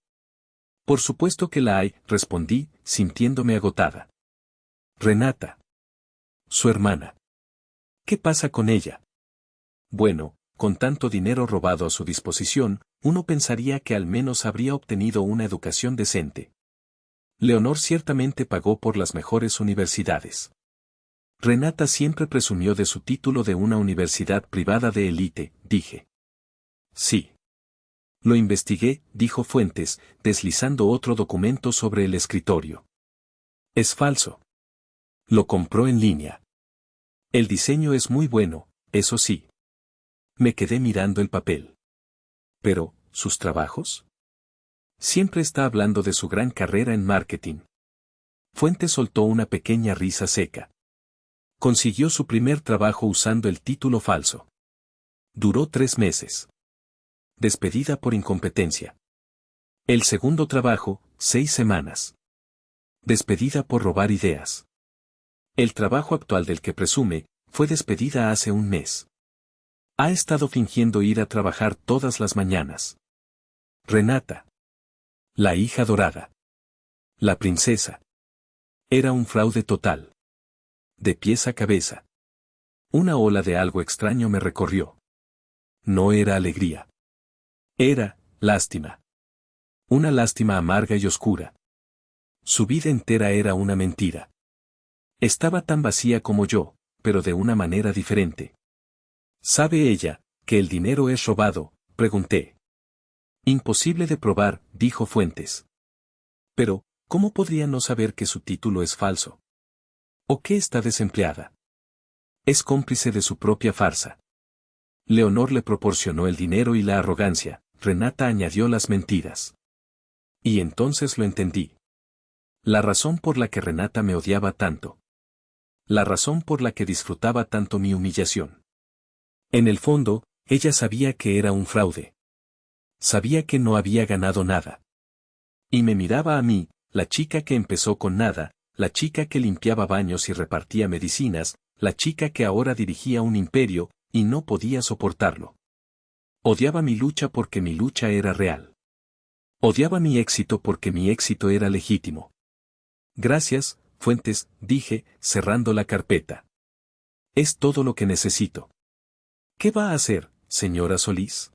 Por supuesto que la hay, respondí, sintiéndome agotada. Renata. Su hermana. ¿Qué pasa con ella? Bueno, con tanto dinero robado a su disposición, uno pensaría que al menos habría obtenido una educación decente. Leonor ciertamente pagó por las mejores universidades. Renata siempre presumió de su título de una universidad privada de élite, dije. Sí. Lo investigué, dijo Fuentes, deslizando otro documento sobre el escritorio. Es falso. Lo compró en línea. El diseño es muy bueno, eso sí. Me quedé mirando el papel. Pero, ¿sus trabajos? Siempre está hablando de su gran carrera en marketing. Fuentes soltó una pequeña risa seca. Consiguió su primer trabajo usando el título falso. Duró 3 meses. Despedida por incompetencia. El segundo trabajo, 6 semanas. Despedida por robar ideas. El trabajo actual del que presume, fue despedida hace un mes. Ha estado fingiendo ir a trabajar todas las mañanas. Renata. La hija dorada. La princesa. Era un fraude total. De pies a cabeza. Una ola de algo extraño me recorrió. No era alegría. Era, lástima. Una lástima amarga y oscura. Su vida entera era una mentira. Estaba tan vacía como yo, pero de una manera diferente. ¿Sabe ella, que el dinero es robado?, pregunté. Imposible de probar, dijo Fuentes. Pero, ¿cómo podría no saber que su título es falso? ¿O que está desempleada? Es cómplice de su propia farsa. Leonor le proporcionó el dinero y la arrogancia, Renata añadió las mentiras. Y entonces lo entendí. La razón por la que Renata me odiaba tanto. La razón por la que disfrutaba tanto mi humillación. En el fondo, ella sabía que era un fraude. Sabía que no había ganado nada. Y me miraba a mí, la chica que empezó con nada, la chica que limpiaba baños y repartía medicinas, la chica que ahora dirigía un imperio, y no podía soportarlo. Odiaba mi lucha porque mi lucha era real. Odiaba mi éxito porque mi éxito era legítimo. Gracias, Fuentes, dije, cerrando la carpeta. Es todo lo que necesito. ¿Qué va a hacer, señora Solís?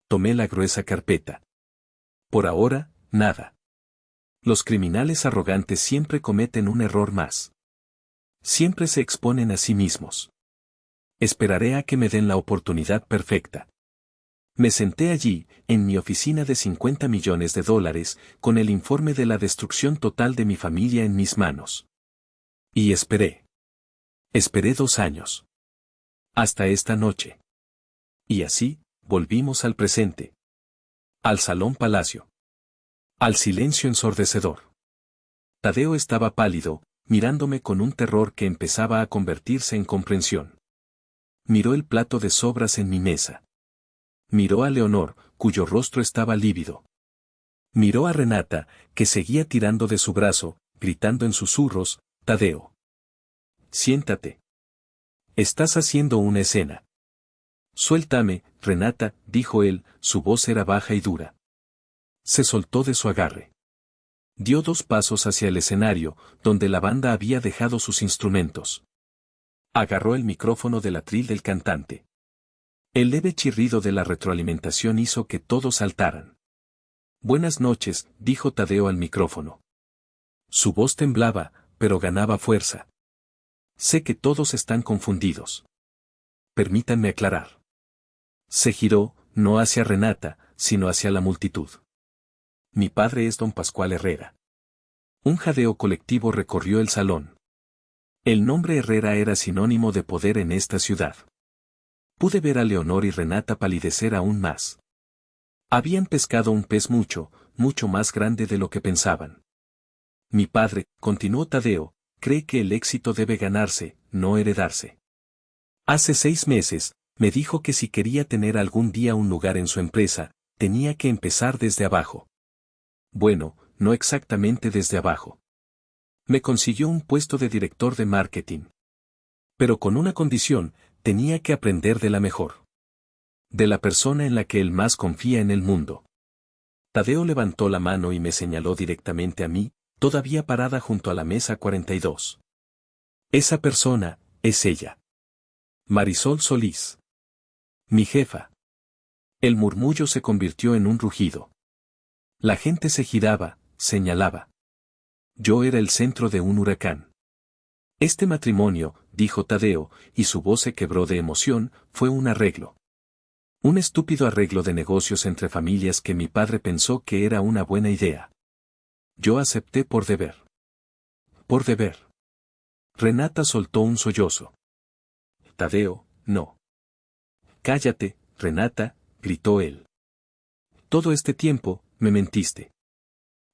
Tomé la gruesa carpeta. Por ahora, nada. Los criminales arrogantes siempre cometen un error más. Siempre se exponen a sí mismos. Esperaré a que me den la oportunidad perfecta. Me senté allí, en mi oficina de $50 millones, con el informe de la destrucción total de mi familia en mis manos. Y esperé. Esperé 2 años. Hasta esta noche. Y así, volvimos al presente. Al salón palacio. Al silencio ensordecedor. Tadeo estaba pálido, mirándome con un terror que empezaba a convertirse en comprensión. Miró el plato de sobras en mi mesa. Miró a Leonor, cuyo rostro estaba lívido. Miró a Renata, que seguía tirando de su brazo, gritando en susurros, «Tadeo. Siéntate. Estás haciendo una escena». «Suéltame, Renata», dijo él, su voz era baja y dura. Se soltó de su agarre. Dio 2 pasos hacia el escenario, donde la banda había dejado sus instrumentos. Agarró el micrófono del atril del cantante. El leve chirrido de la retroalimentación hizo que todos saltaran. «Buenas noches», dijo Tadeo al micrófono. Su voz temblaba, pero ganaba fuerza. «Sé que todos están confundidos. Permítanme aclarar». Se giró, no hacia Renata, sino hacia la multitud. «Mi padre es don Pascual Herrera». Un jadeo colectivo recorrió el salón. El nombre Herrera era sinónimo de poder en esta ciudad. Pude ver a Leonor y Renata palidecer aún más. Habían pescado un pez mucho, mucho más grande de lo que pensaban. Mi padre, continuó Tadeo, cree que el éxito debe ganarse, no heredarse. Hace 6 meses, me dijo que si quería tener algún día un lugar en su empresa, tenía que empezar desde abajo. Bueno, no exactamente desde abajo. Me consiguió un puesto de director de marketing. Pero con una condición, tenía que aprender de la mejor. De la persona en la que él más confía en el mundo. Tadeo levantó la mano y me señaló directamente a mí, todavía parada junto a la mesa 42. Esa persona, es ella. Marisol Solís. Mi jefa. El murmullo se convirtió en un rugido. La gente se giraba, señalaba. Yo era el centro de un huracán. Este matrimonio, dijo Tadeo, y su voz se quebró de emoción, fue un arreglo. Un estúpido arreglo de negocios entre familias que mi padre pensó que era una buena idea. Yo acepté por deber. Por deber. Renata soltó un sollozo. Tadeo, no. Cállate, Renata, gritó él. Todo este tiempo, me mentiste.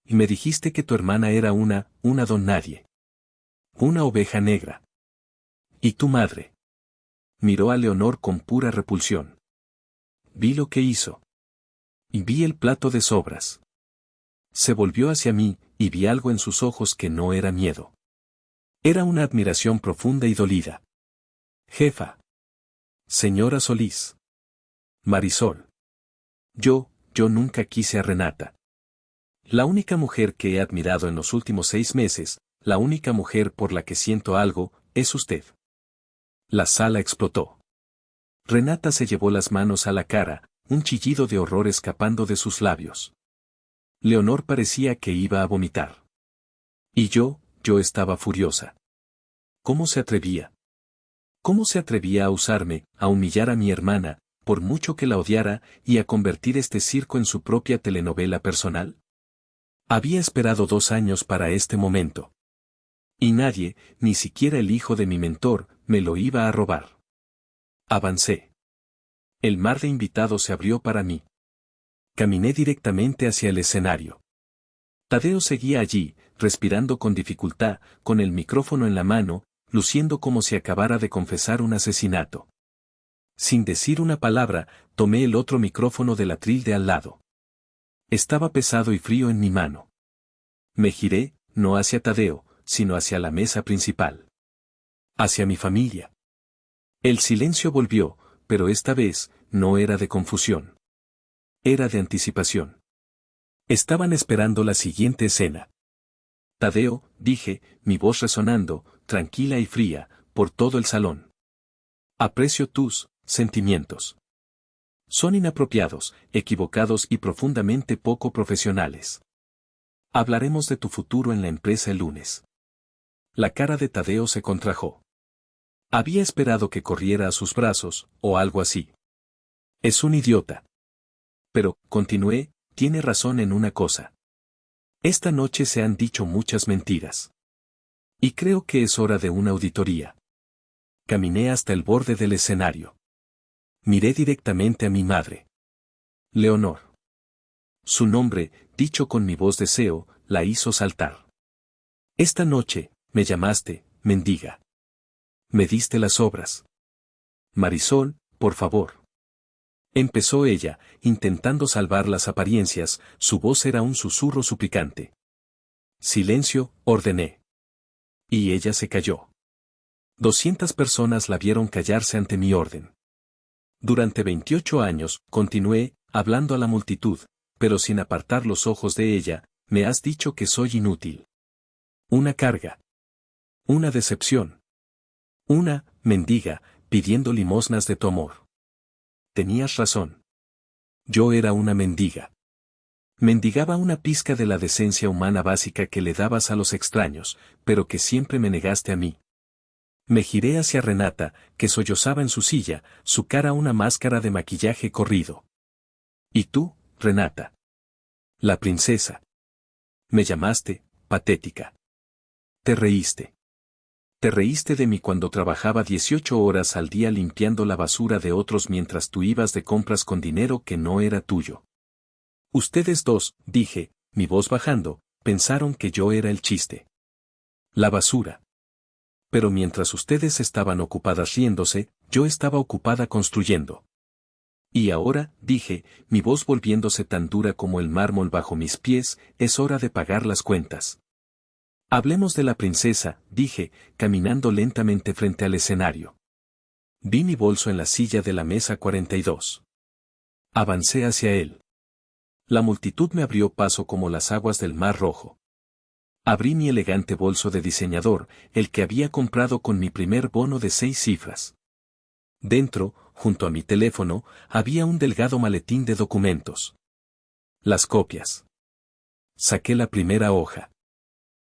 Y me dijiste que tu hermana era una don nadie. Una oveja negra. ¿Y tu madre? Miró a Leonor con pura repulsión. Vi lo que hizo. Y vi el plato de sobras. Se volvió hacia mí, y vi algo en sus ojos que no era miedo. Era una admiración profunda y dolida. Jefa. Señora Solís. Marisol. Yo nunca quise a Renata. La única mujer que he admirado en los últimos 6 meses, la única mujer por la que siento algo, es usted. La sala explotó. Renata se llevó las manos a la cara, un chillido de horror escapando de sus labios. Leonor parecía que iba a vomitar. Y yo estaba furiosa. ¿Cómo se atrevía? ¿Cómo se atrevía a usarme, a humillar a mi hermana, por mucho que la odiara, y a convertir este circo en su propia telenovela personal? Había esperado 2 años para este momento. Y nadie, ni siquiera el hijo de mi mentor, me lo iba a robar. Avancé. El mar de invitados se abrió para mí. Caminé directamente hacia el escenario. Tadeo seguía allí, respirando con dificultad, con el micrófono en la mano, luciendo como si acabara de confesar un asesinato. Sin decir una palabra, tomé el otro micrófono del atril de al lado. Estaba pesado y frío en mi mano. Me giré, no hacia Tadeo, sino hacia la mesa principal. Hacia mi familia. El silencio volvió, pero esta vez, no era de confusión. Era de anticipación. Estaban esperando la siguiente escena. Tadeo, dije, mi voz resonando, tranquila y fría, por todo el salón. Aprecio tus sentimientos. Son inapropiados, equivocados y profundamente poco profesionales. Hablaremos de tu futuro en la empresa el lunes. La cara de Tadeo se contrajo. Había esperado que corriera a sus brazos, o algo así. Es un idiota. Pero, continué, tiene razón en una cosa. Esta noche se han dicho muchas mentiras. Y creo que es hora de una auditoría. Caminé hasta el borde del escenario. Miré directamente a mi madre. Leonor. Su nombre, dicho con mi voz deseo, la hizo saltar. Esta noche, me llamaste, mendiga. Me diste las obras. Marisol, por favor. Empezó ella, intentando salvar las apariencias, su voz era un susurro suplicante. Silencio, ordené. Y ella se calló. 200 personas la vieron callarse ante mi orden. Durante 28 años, continué, hablando a la multitud, pero sin apartar los ojos de ella, me has dicho que soy inútil. Una carga. Una decepción. Una mendiga, pidiendo limosnas de tu amor. Tenías razón. Yo era una mendiga. Mendigaba una pizca de la decencia humana básica que le dabas a los extraños, pero que siempre me negaste a mí. Me giré hacia Renata, que sollozaba en su silla, su cara una máscara de maquillaje corrido. ¿Y tú, Renata? La princesa. Me llamaste, patética. Te reíste. Te reíste de mí cuando trabajaba 18 horas al día limpiando la basura de otros mientras tú ibas de compras con dinero que no era tuyo. Ustedes dos, dije, mi voz bajando, pensaron que yo era el chiste. La basura. Pero mientras ustedes estaban ocupadas riéndose, yo estaba ocupada construyendo. Y ahora, dije, mi voz volviéndose tan dura como el mármol bajo mis pies, es hora de pagar las cuentas. Hablemos de la princesa, dije, caminando lentamente frente al escenario. Vi mi bolso en la silla de la mesa 42. Avancé hacia él. La multitud me abrió paso como las aguas del Mar Rojo. Abrí mi elegante bolso de diseñador, el que había comprado con mi primer bono de 6 cifras. Dentro, junto a mi teléfono, había un delgado maletín de documentos. Las copias. Saqué la primera hoja.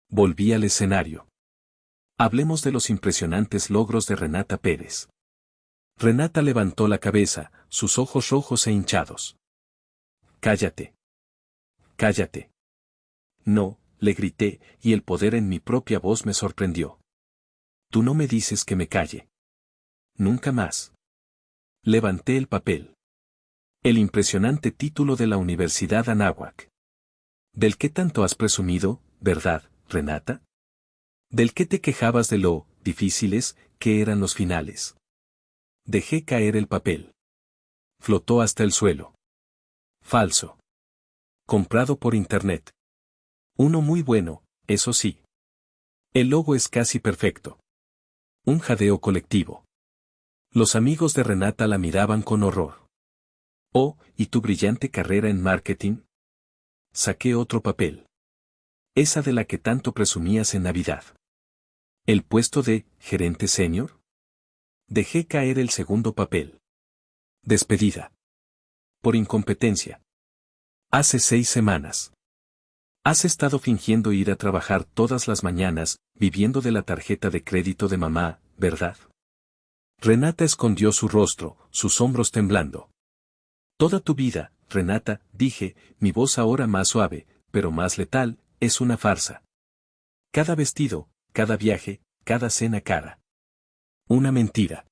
Volví al escenario. Hablemos de los impresionantes logros de Renata Pérez. Renata levantó la cabeza, sus ojos rojos e hinchados. Cállate. Cállate. No, le grité, y el poder en mi propia voz me sorprendió. Tú no me dices que me calle. Nunca más. Levanté el papel. El impresionante título de la Universidad Anáhuac. ¿Del qué tanto has presumido, verdad, Renata? ¿Del qué te quejabas de lo difíciles que eran los finales? Dejé caer el papel. Flotó hasta el suelo. Falso. Comprado por internet. Uno muy bueno, eso sí. El logo es casi perfecto. Un jadeo colectivo. Los amigos de Renata la miraban con horror. Oh, ¿y tu brillante carrera en marketing? Saqué otro papel. Esa de la que tanto presumías en Navidad. ¿El puesto de gerente senior? Dejé caer el segundo papel. Despedida. Por incompetencia. Hace 6 semanas. Has estado fingiendo ir a trabajar todas las mañanas, viviendo de la tarjeta de crédito de mamá, ¿verdad? Renata escondió su rostro, sus hombros temblando. Toda tu vida, Renata, dije, mi voz ahora más suave, pero más letal, es una farsa. Cada vestido, cada viaje, cada cena cara. Una mentira.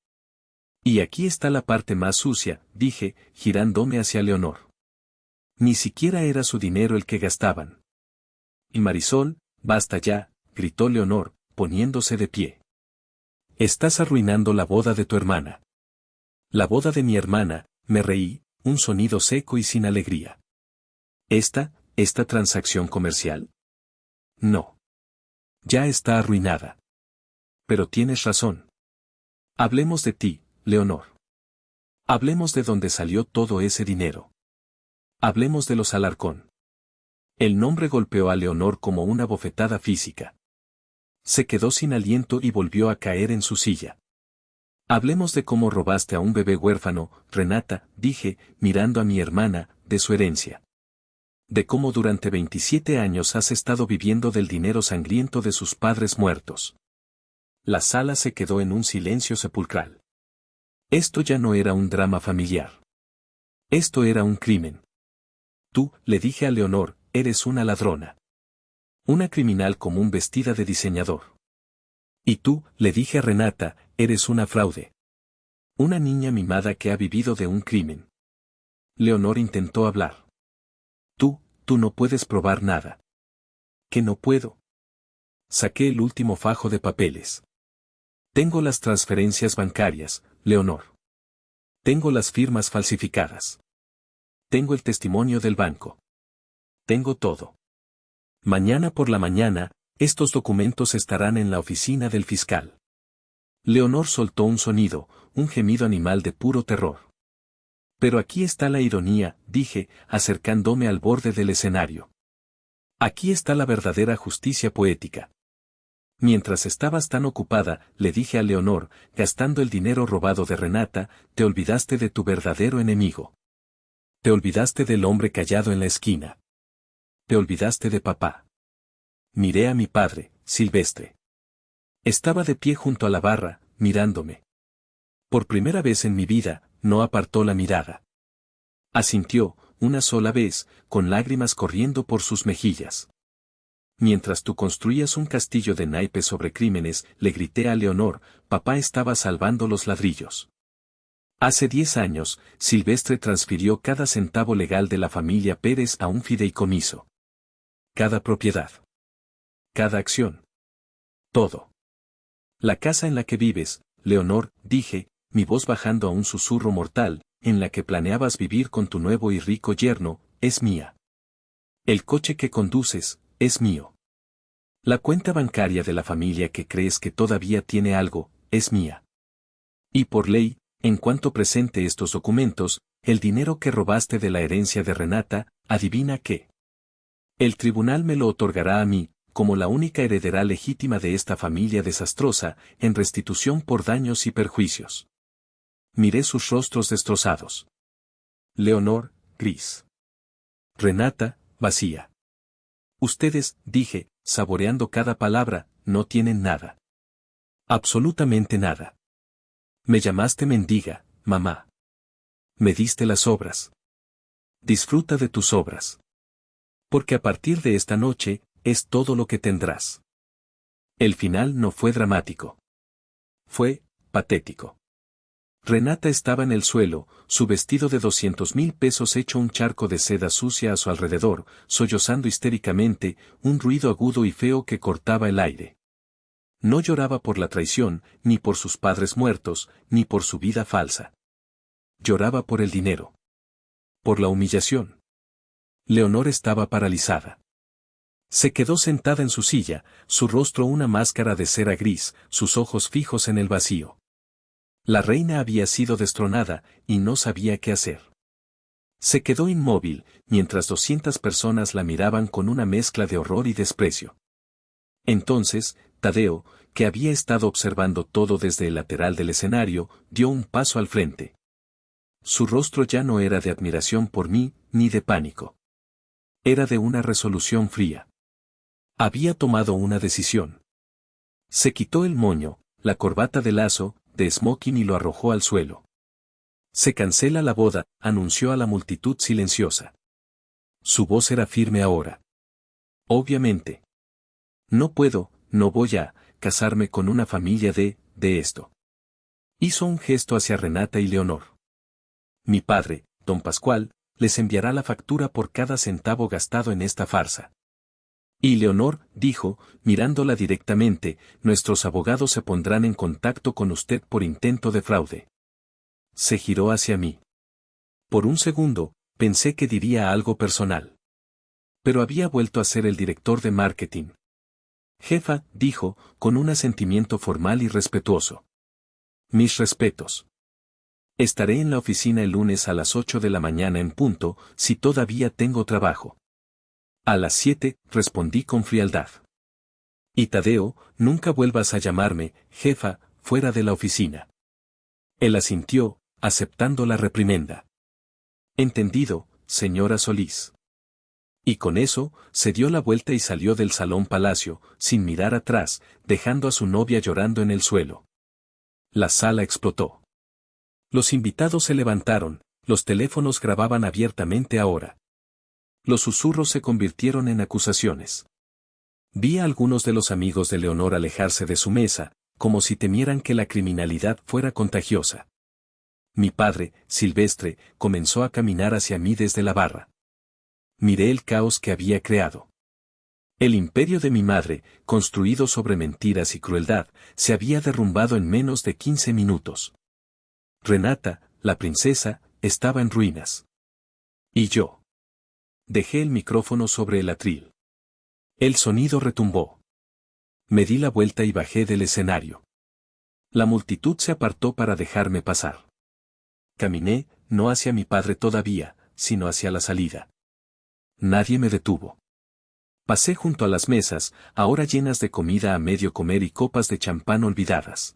Y aquí está la parte más sucia, dije, girándome hacia Leonor. Ni siquiera era su dinero el que gastaban. Y Marisol, basta ya, gritó Leonor, poniéndose de pie. Estás arruinando la boda de tu hermana. La boda de mi hermana, me reí, un sonido seco y sin alegría. ¿Esta transacción comercial? No. Ya está arruinada. Pero tienes razón. Hablemos de ti, Leonor. Hablemos de dónde salió todo ese dinero. Hablemos de los Alarcón. El nombre golpeó a Leonor como una bofetada física. Se quedó sin aliento y volvió a caer en su silla. Hablemos de cómo robaste a un bebé huérfano, Renata, dije, mirando a mi hermana, de su herencia. De cómo durante 27 años has estado viviendo del dinero sangriento de sus padres muertos. La sala se quedó en un silencio sepulcral. Esto ya no era un drama familiar. Esto era un crimen. Tú, le dije a Leonor, eres una ladrona. Una criminal común vestida de diseñador. Y tú, le dije a Renata, eres una fraude. Una niña mimada que ha vivido de un crimen. Leonor intentó hablar. Tú no puedes probar nada. ¿Que no puedo? Saqué el último fajo de papeles. Tengo las transferencias bancarias, Leonor. Tengo las firmas falsificadas. Tengo el testimonio del banco. Tengo todo. Mañana por la mañana, estos documentos estarán en la oficina del fiscal. Leonor soltó un sonido, un gemido animal de puro terror. Pero aquí está la ironía, dije, acercándome al borde del escenario. Aquí está la verdadera justicia poética. Mientras estabas tan ocupada, le dije a Leonor, gastando el dinero robado de Renata, te olvidaste de tu verdadero enemigo. Te olvidaste del hombre callado en la esquina. Te olvidaste de papá. Miré a mi padre, Silvestre. Estaba de pie junto a la barra, mirándome. Por primera vez en mi vida, no apartó la mirada. Asintió, una sola vez, con lágrimas corriendo por sus mejillas. Mientras tú construías un castillo de naipes sobre crímenes, le grité a Leonor, papá estaba salvando los ladrillos. Hace 10 años, Silvestre transfirió cada centavo legal de la familia Pérez a un fideicomiso. Cada propiedad. Cada acción. Todo. La casa en la que vives, Leonor, dije, mi voz bajando a un susurro mortal, en la que planeabas vivir con tu nuevo y rico yerno, es mía. El coche que conduces, es mío. La cuenta bancaria de la familia que crees que todavía tiene algo, es mía. Y por ley, en cuanto presente estos documentos, el dinero que robaste de la herencia de Renata, adivina qué. El tribunal me lo otorgará a mí, como la única heredera legítima de esta familia desastrosa, en restitución por daños y perjuicios. Miré sus rostros destrozados. Leonor, gris. Renata, vacía. Ustedes, dije, saboreando cada palabra, no tienen nada. Absolutamente nada. Me llamaste mendiga, mamá. Me diste las obras. Disfruta de tus obras. Porque a partir de esta noche, es todo lo que tendrás. El final no fue dramático. Fue patético. Renata estaba en el suelo, su vestido de 200,000 pesos hecho un charco de seda sucia a su alrededor, sollozando histéricamente, un ruido agudo y feo que cortaba el aire. No lloraba por la traición, ni por sus padres muertos, ni por su vida falsa. Lloraba por el dinero. Por la humillación. Leonor estaba paralizada. Se quedó sentada en su silla, su rostro una máscara de cera gris, sus ojos fijos en el vacío. La reina había sido destronada, y no sabía qué hacer. Se quedó inmóvil, mientras 200 personas la miraban con una mezcla de horror y desprecio. Entonces, Tadeo, que había estado observando todo desde el lateral del escenario, dio un paso al frente. Su rostro ya no era de admiración por mí, ni de pánico. Era de una resolución fría. Había tomado una decisión. Se quitó el moño, la corbata de lazo, de smoking y lo arrojó al suelo. Se cancela la boda, anunció a la multitud silenciosa. Su voz era firme ahora. Obviamente. No puedo, no voy a, casarme con una familia de esto. Hizo un gesto hacia Renata y Leonor. Mi padre, don Pascual, les enviará la factura por cada centavo gastado en esta farsa. Y Leonor, dijo, mirándola directamente, nuestros abogados se pondrán en contacto con usted por intento de fraude. Se giró hacia mí. Por un segundo, pensé que diría algo personal. Pero había vuelto a ser el director de marketing. Jefa, dijo, con un asentimiento formal y respetuoso. Mis respetos. Estaré en la oficina el lunes a las 8 de la mañana en punto, si todavía tengo trabajo. A las 7, respondí con frialdad. Y Tadeo, nunca vuelvas a llamarme, jefa, fuera de la oficina. Él asintió, aceptando la reprimenda. Entendido, señora Solís. Y con eso, se dio la vuelta y salió del salón palacio, sin mirar atrás, dejando a su novia llorando en el suelo. La sala explotó. Los invitados se levantaron, los teléfonos grababan abiertamente ahora. Los susurros se convirtieron en acusaciones. Vi a algunos de los amigos de Leonor alejarse de su mesa, como si temieran que la criminalidad fuera contagiosa. Mi padre, Silvestre, comenzó a caminar hacia mí desde la barra. Miré el caos que había creado. El imperio de mi madre, construido sobre mentiras y crueldad, se había derrumbado en menos de 15 minutos. Renata, la princesa, estaba en ruinas. Y yo. Dejé el micrófono sobre el atril. El sonido retumbó. Me di la vuelta y bajé del escenario. La multitud se apartó para dejarme pasar. Caminé, no hacia mi padre todavía, sino hacia la salida. Nadie me detuvo. Pasé junto a las mesas, ahora llenas de comida a medio comer y copas de champán olvidadas.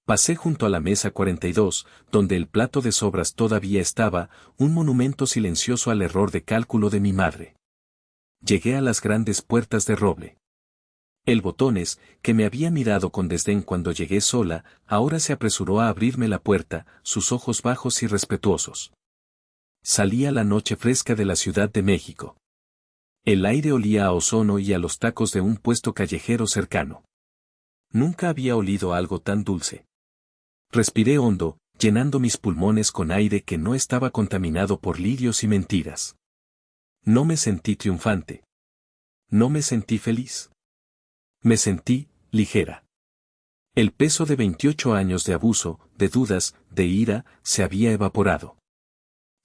Pasé junto a la mesa 42, donde el plato de sobras todavía estaba, un monumento silencioso al error de cálculo de mi madre. Llegué a las grandes puertas de roble. El Botones, que me había mirado con desdén cuando llegué sola, ahora se apresuró a abrirme la puerta, sus ojos bajos y respetuosos. Salía la noche fresca de la Ciudad de México. El aire olía a ozono y a los tacos de un puesto callejero cercano. Nunca había olido algo tan dulce. Respiré hondo, llenando mis pulmones con aire que no estaba contaminado por lirios y mentiras. No me sentí triunfante. No me sentí feliz. Me sentí ligera. El peso de 28 años de abuso, de dudas, de ira, se había evaporado.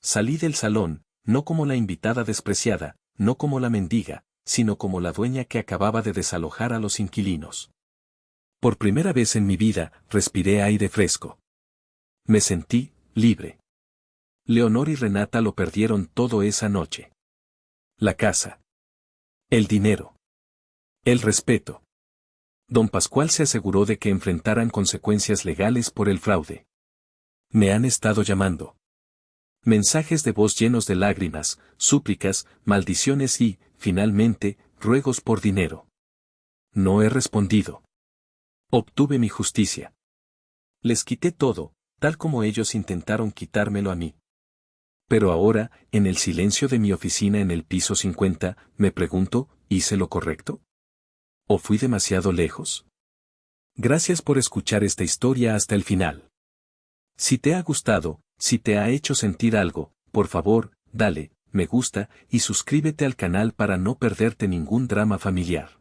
Salí del salón, no como la invitada despreciada, no como la mendiga, sino como la dueña que acababa de desalojar a los inquilinos. Por primera vez en mi vida, respiré aire fresco. Me sentí libre. Leonor y Renata lo perdieron todo esa noche. La casa. El dinero. El respeto. Don Pascual se aseguró de que enfrentaran consecuencias legales por el fraude. Me han estado llamando. Mensajes de voz llenos de lágrimas, súplicas, maldiciones y, finalmente, ruegos por dinero. No he respondido. Obtuve mi justicia. Les quité todo, tal como ellos intentaron quitármelo a mí. Pero ahora, en el silencio de mi oficina en el piso 50, me pregunto, ¿hice lo correcto? ¿O fui demasiado lejos? Gracias por escuchar esta historia hasta el final. Si te ha gustado, si te ha hecho sentir algo, por favor, dale, me gusta, y suscríbete al canal para no perderte ningún drama familiar.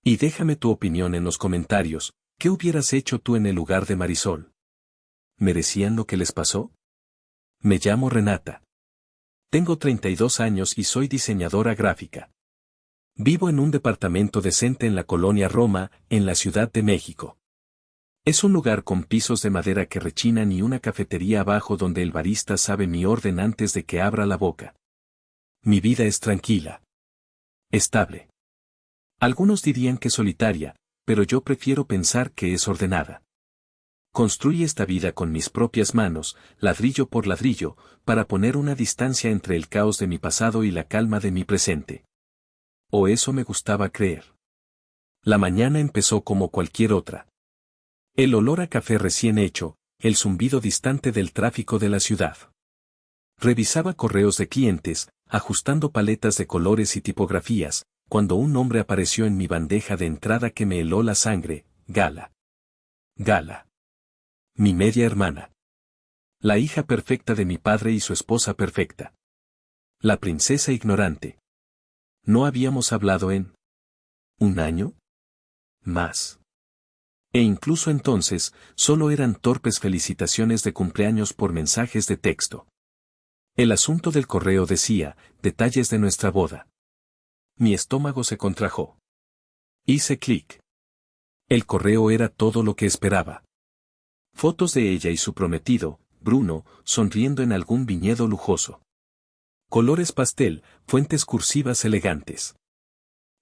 Y déjame tu opinión en los comentarios, ¿qué hubieras hecho tú en el lugar de Marisol? ¿Merecían lo que les pasó? Me llamo Renata. Tengo 32 años y soy diseñadora gráfica. Vivo en un departamento decente en la colonia Roma, en la Ciudad de México. Es un lugar con pisos de madera que rechinan y una cafetería abajo donde el barista sabe mi orden antes de que abra la boca. Mi vida es tranquila. Estable. Algunos dirían que solitaria, pero yo prefiero pensar que es ordenada. Construí esta vida con mis propias manos, ladrillo por ladrillo, para poner una distancia entre el caos de mi pasado y la calma de mi presente. O eso me gustaba creer. La mañana empezó como cualquier otra. El olor a café recién hecho, el zumbido distante del tráfico de la ciudad. Revisaba correos de clientes, ajustando paletas de colores y tipografías, cuando un nombre apareció en mi bandeja de entrada que me heló la sangre, Gala. Gala. Mi media hermana. La hija perfecta de mi padre y su esposa perfecta. La princesa ignorante. ¿No habíamos hablado en un año? Más. E incluso entonces, solo eran torpes felicitaciones de cumpleaños por mensajes de texto. El asunto del correo decía, detalles de nuestra boda. Mi estómago se contrajo. Hice clic. El correo era todo lo que esperaba. Fotos de ella y su prometido, Bruno, sonriendo en algún viñedo lujoso. Colores pastel, fuentes cursivas elegantes.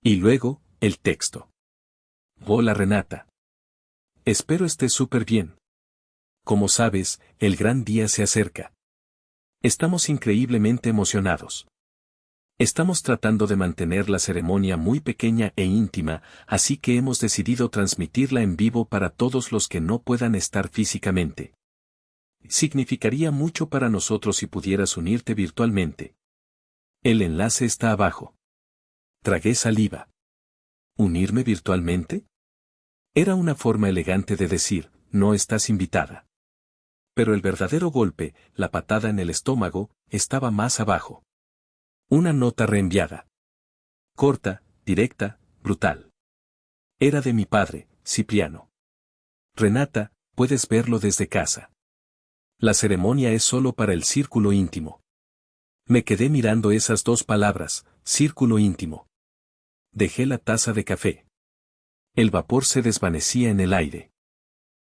Y luego, el texto. Hola Renata. Espero estés súper bien. Como sabes, el gran día se acerca. Estamos increíblemente emocionados. Estamos tratando de mantener la ceremonia muy pequeña e íntima, así que hemos decidido transmitirla en vivo para todos los que no puedan estar físicamente. Significaría mucho para nosotros si pudieras unirte virtualmente. El enlace está abajo. Tragué saliva. ¿Unirme virtualmente? Era una forma elegante de decir, no estás invitada. Pero el verdadero golpe, la patada en el estómago, estaba más abajo. Una nota reenviada. Corta, directa, brutal. Era de mi padre, Cipriano. Renata, puedes verlo desde casa. La ceremonia es solo para el círculo íntimo. Me quedé mirando esas dos palabras, círculo íntimo. Dejé la taza de café. El vapor se desvanecía en el aire.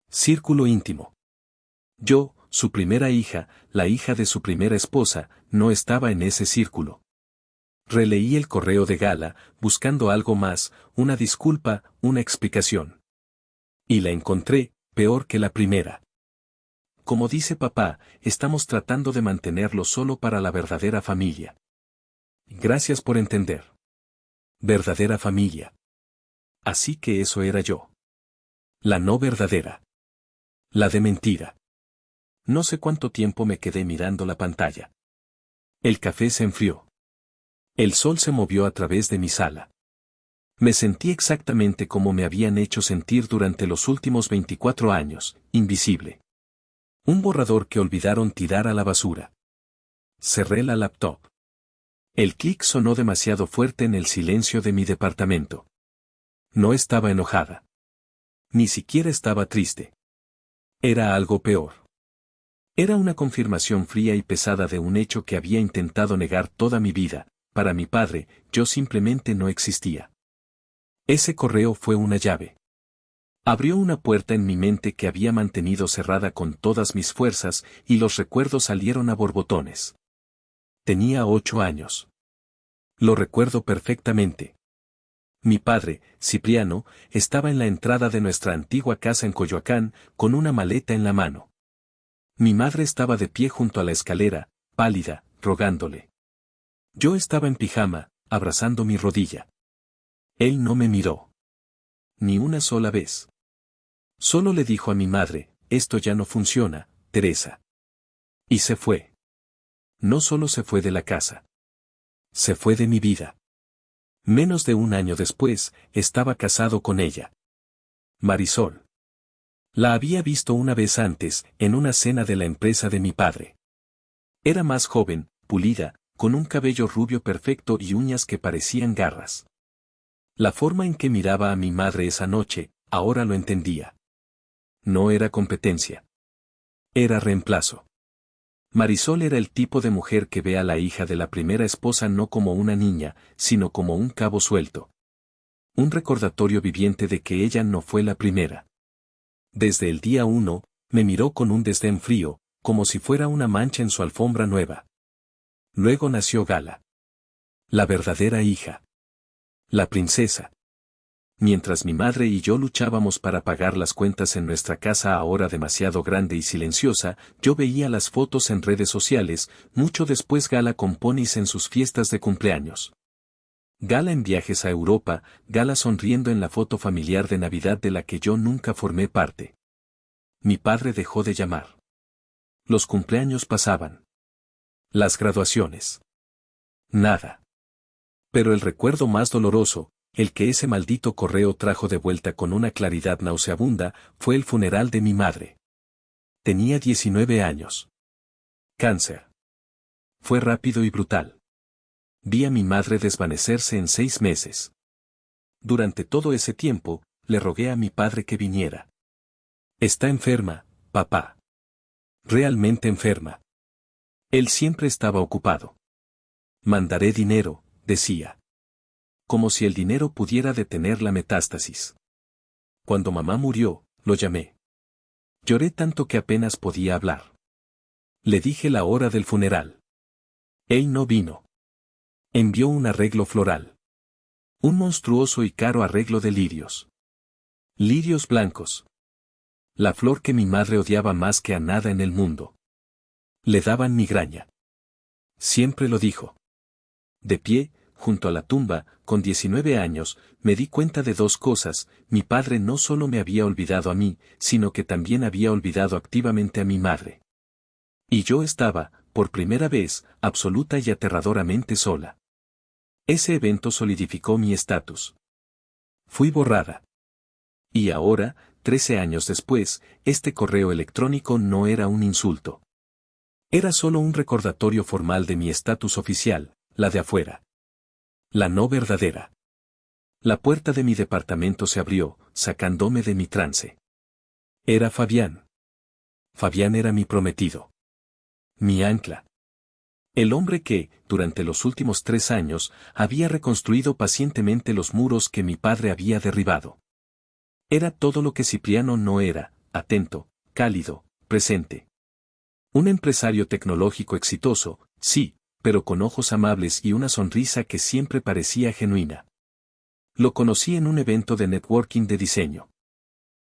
Círculo íntimo. Yo, su primera hija, la hija de su primera esposa, no estaba en ese círculo. Releí el correo de Gala, buscando algo más, una disculpa, una explicación. Y la encontré, peor que la primera. Como dice papá, estamos tratando de mantenerlo solo para la verdadera familia. Gracias por entender. Verdadera familia. Así que eso era yo. La no verdadera. La de mentira. No sé cuánto tiempo me quedé mirando la pantalla. El café se enfrió. El sol se movió a través de mi sala. Me sentí exactamente como me habían hecho sentir durante los últimos 24 años, invisible. Un borrador que olvidaron tirar a la basura. Cerré la laptop. El clic sonó demasiado fuerte en el silencio de mi departamento. No estaba enojada. Ni siquiera estaba triste. Era algo peor. Era una confirmación fría y pesada de un hecho que había intentado negar toda mi vida. Para mi padre, yo simplemente no existía. Ese correo fue una llave. Abrió una puerta en mi mente que había mantenido cerrada con todas mis fuerzas, y los recuerdos salieron a borbotones. Tenía 8 años. Lo recuerdo perfectamente. Mi padre, Cipriano, estaba en la entrada de nuestra antigua casa en Coyoacán, con una maleta en la mano. Mi madre estaba de pie junto a la escalera, pálida, rogándole. Yo estaba en pijama, abrazando mi rodilla. Él no me miró. Ni una sola vez. Solo le dijo a mi madre, esto ya no funciona, Teresa. Y se fue. No solo se fue de la casa. Se fue de mi vida. Menos de un año después, estaba casado con ella. Marisol. La había visto una vez antes, en una cena de la empresa de mi padre. Era más joven, pulida, con un cabello rubio perfecto y uñas que parecían garras. La forma en que miraba a mi madre esa noche, ahora lo entendía. No era competencia. Era reemplazo. Marisol era el tipo de mujer que ve a la hija de la primera esposa no como una niña, sino como un cabo suelto. Un recordatorio viviente de que ella no fue la primera. Desde el día 1, me miró con un desdén frío, como si fuera una mancha en su alfombra nueva. Luego nació Gala. La verdadera hija. La princesa. Mientras mi madre y yo luchábamos para pagar las cuentas en nuestra casa ahora demasiado grande y silenciosa, yo veía las fotos en redes sociales, mucho después Gala con ponis en sus fiestas de cumpleaños. Gala en viajes a Europa, Gala sonriendo en la foto familiar de Navidad de la que yo nunca formé parte. Mi padre dejó de llamar. Los cumpleaños pasaban. Las graduaciones. Nada. Pero el recuerdo más doloroso, el que ese maldito correo trajo de vuelta con una claridad nauseabunda, fue el funeral de mi madre. Tenía 19 años. Cáncer. Fue rápido y brutal. Vi a mi madre desvanecerse en 6 meses. Durante todo ese tiempo, le rogué a mi padre que viniera. Está enferma, papá. Realmente enferma. Él siempre estaba ocupado. Mandaré dinero, decía. como si el dinero pudiera detener la metástasis. Cuando mamá murió, lo llamé. Lloré tanto que apenas podía hablar. Le dije la hora del funeral. Él no vino. Envió un arreglo floral. Un monstruoso y caro arreglo de lirios. Lirios blancos. La flor que mi madre odiaba más que a nada en el mundo. Le daban migraña. Siempre lo dijo. De pie, junto a la tumba, con 19 años, me di cuenta de dos cosas: mi padre no solo me había olvidado a mí, sino que también había olvidado activamente a mi madre. Y yo estaba, por primera vez, absoluta y aterradoramente sola. Ese evento solidificó mi estatus. Fui borrada. Y ahora, 13 años después, este correo electrónico no era un insulto. Era solo un recordatorio formal de mi estatus oficial, la de afuera. La no verdadera. La puerta de mi departamento se abrió, sacándome de mi trance. Era Fabián. Fabián era mi prometido. Mi ancla. El hombre que, durante los últimos 3 años, había reconstruido pacientemente los muros que mi padre había derribado. Era todo lo que Cipriano no era: atento, cálido, presente. Un empresario tecnológico exitoso, sí, pero con ojos amables y una sonrisa que siempre parecía genuina. Lo conocí en un evento de networking de diseño.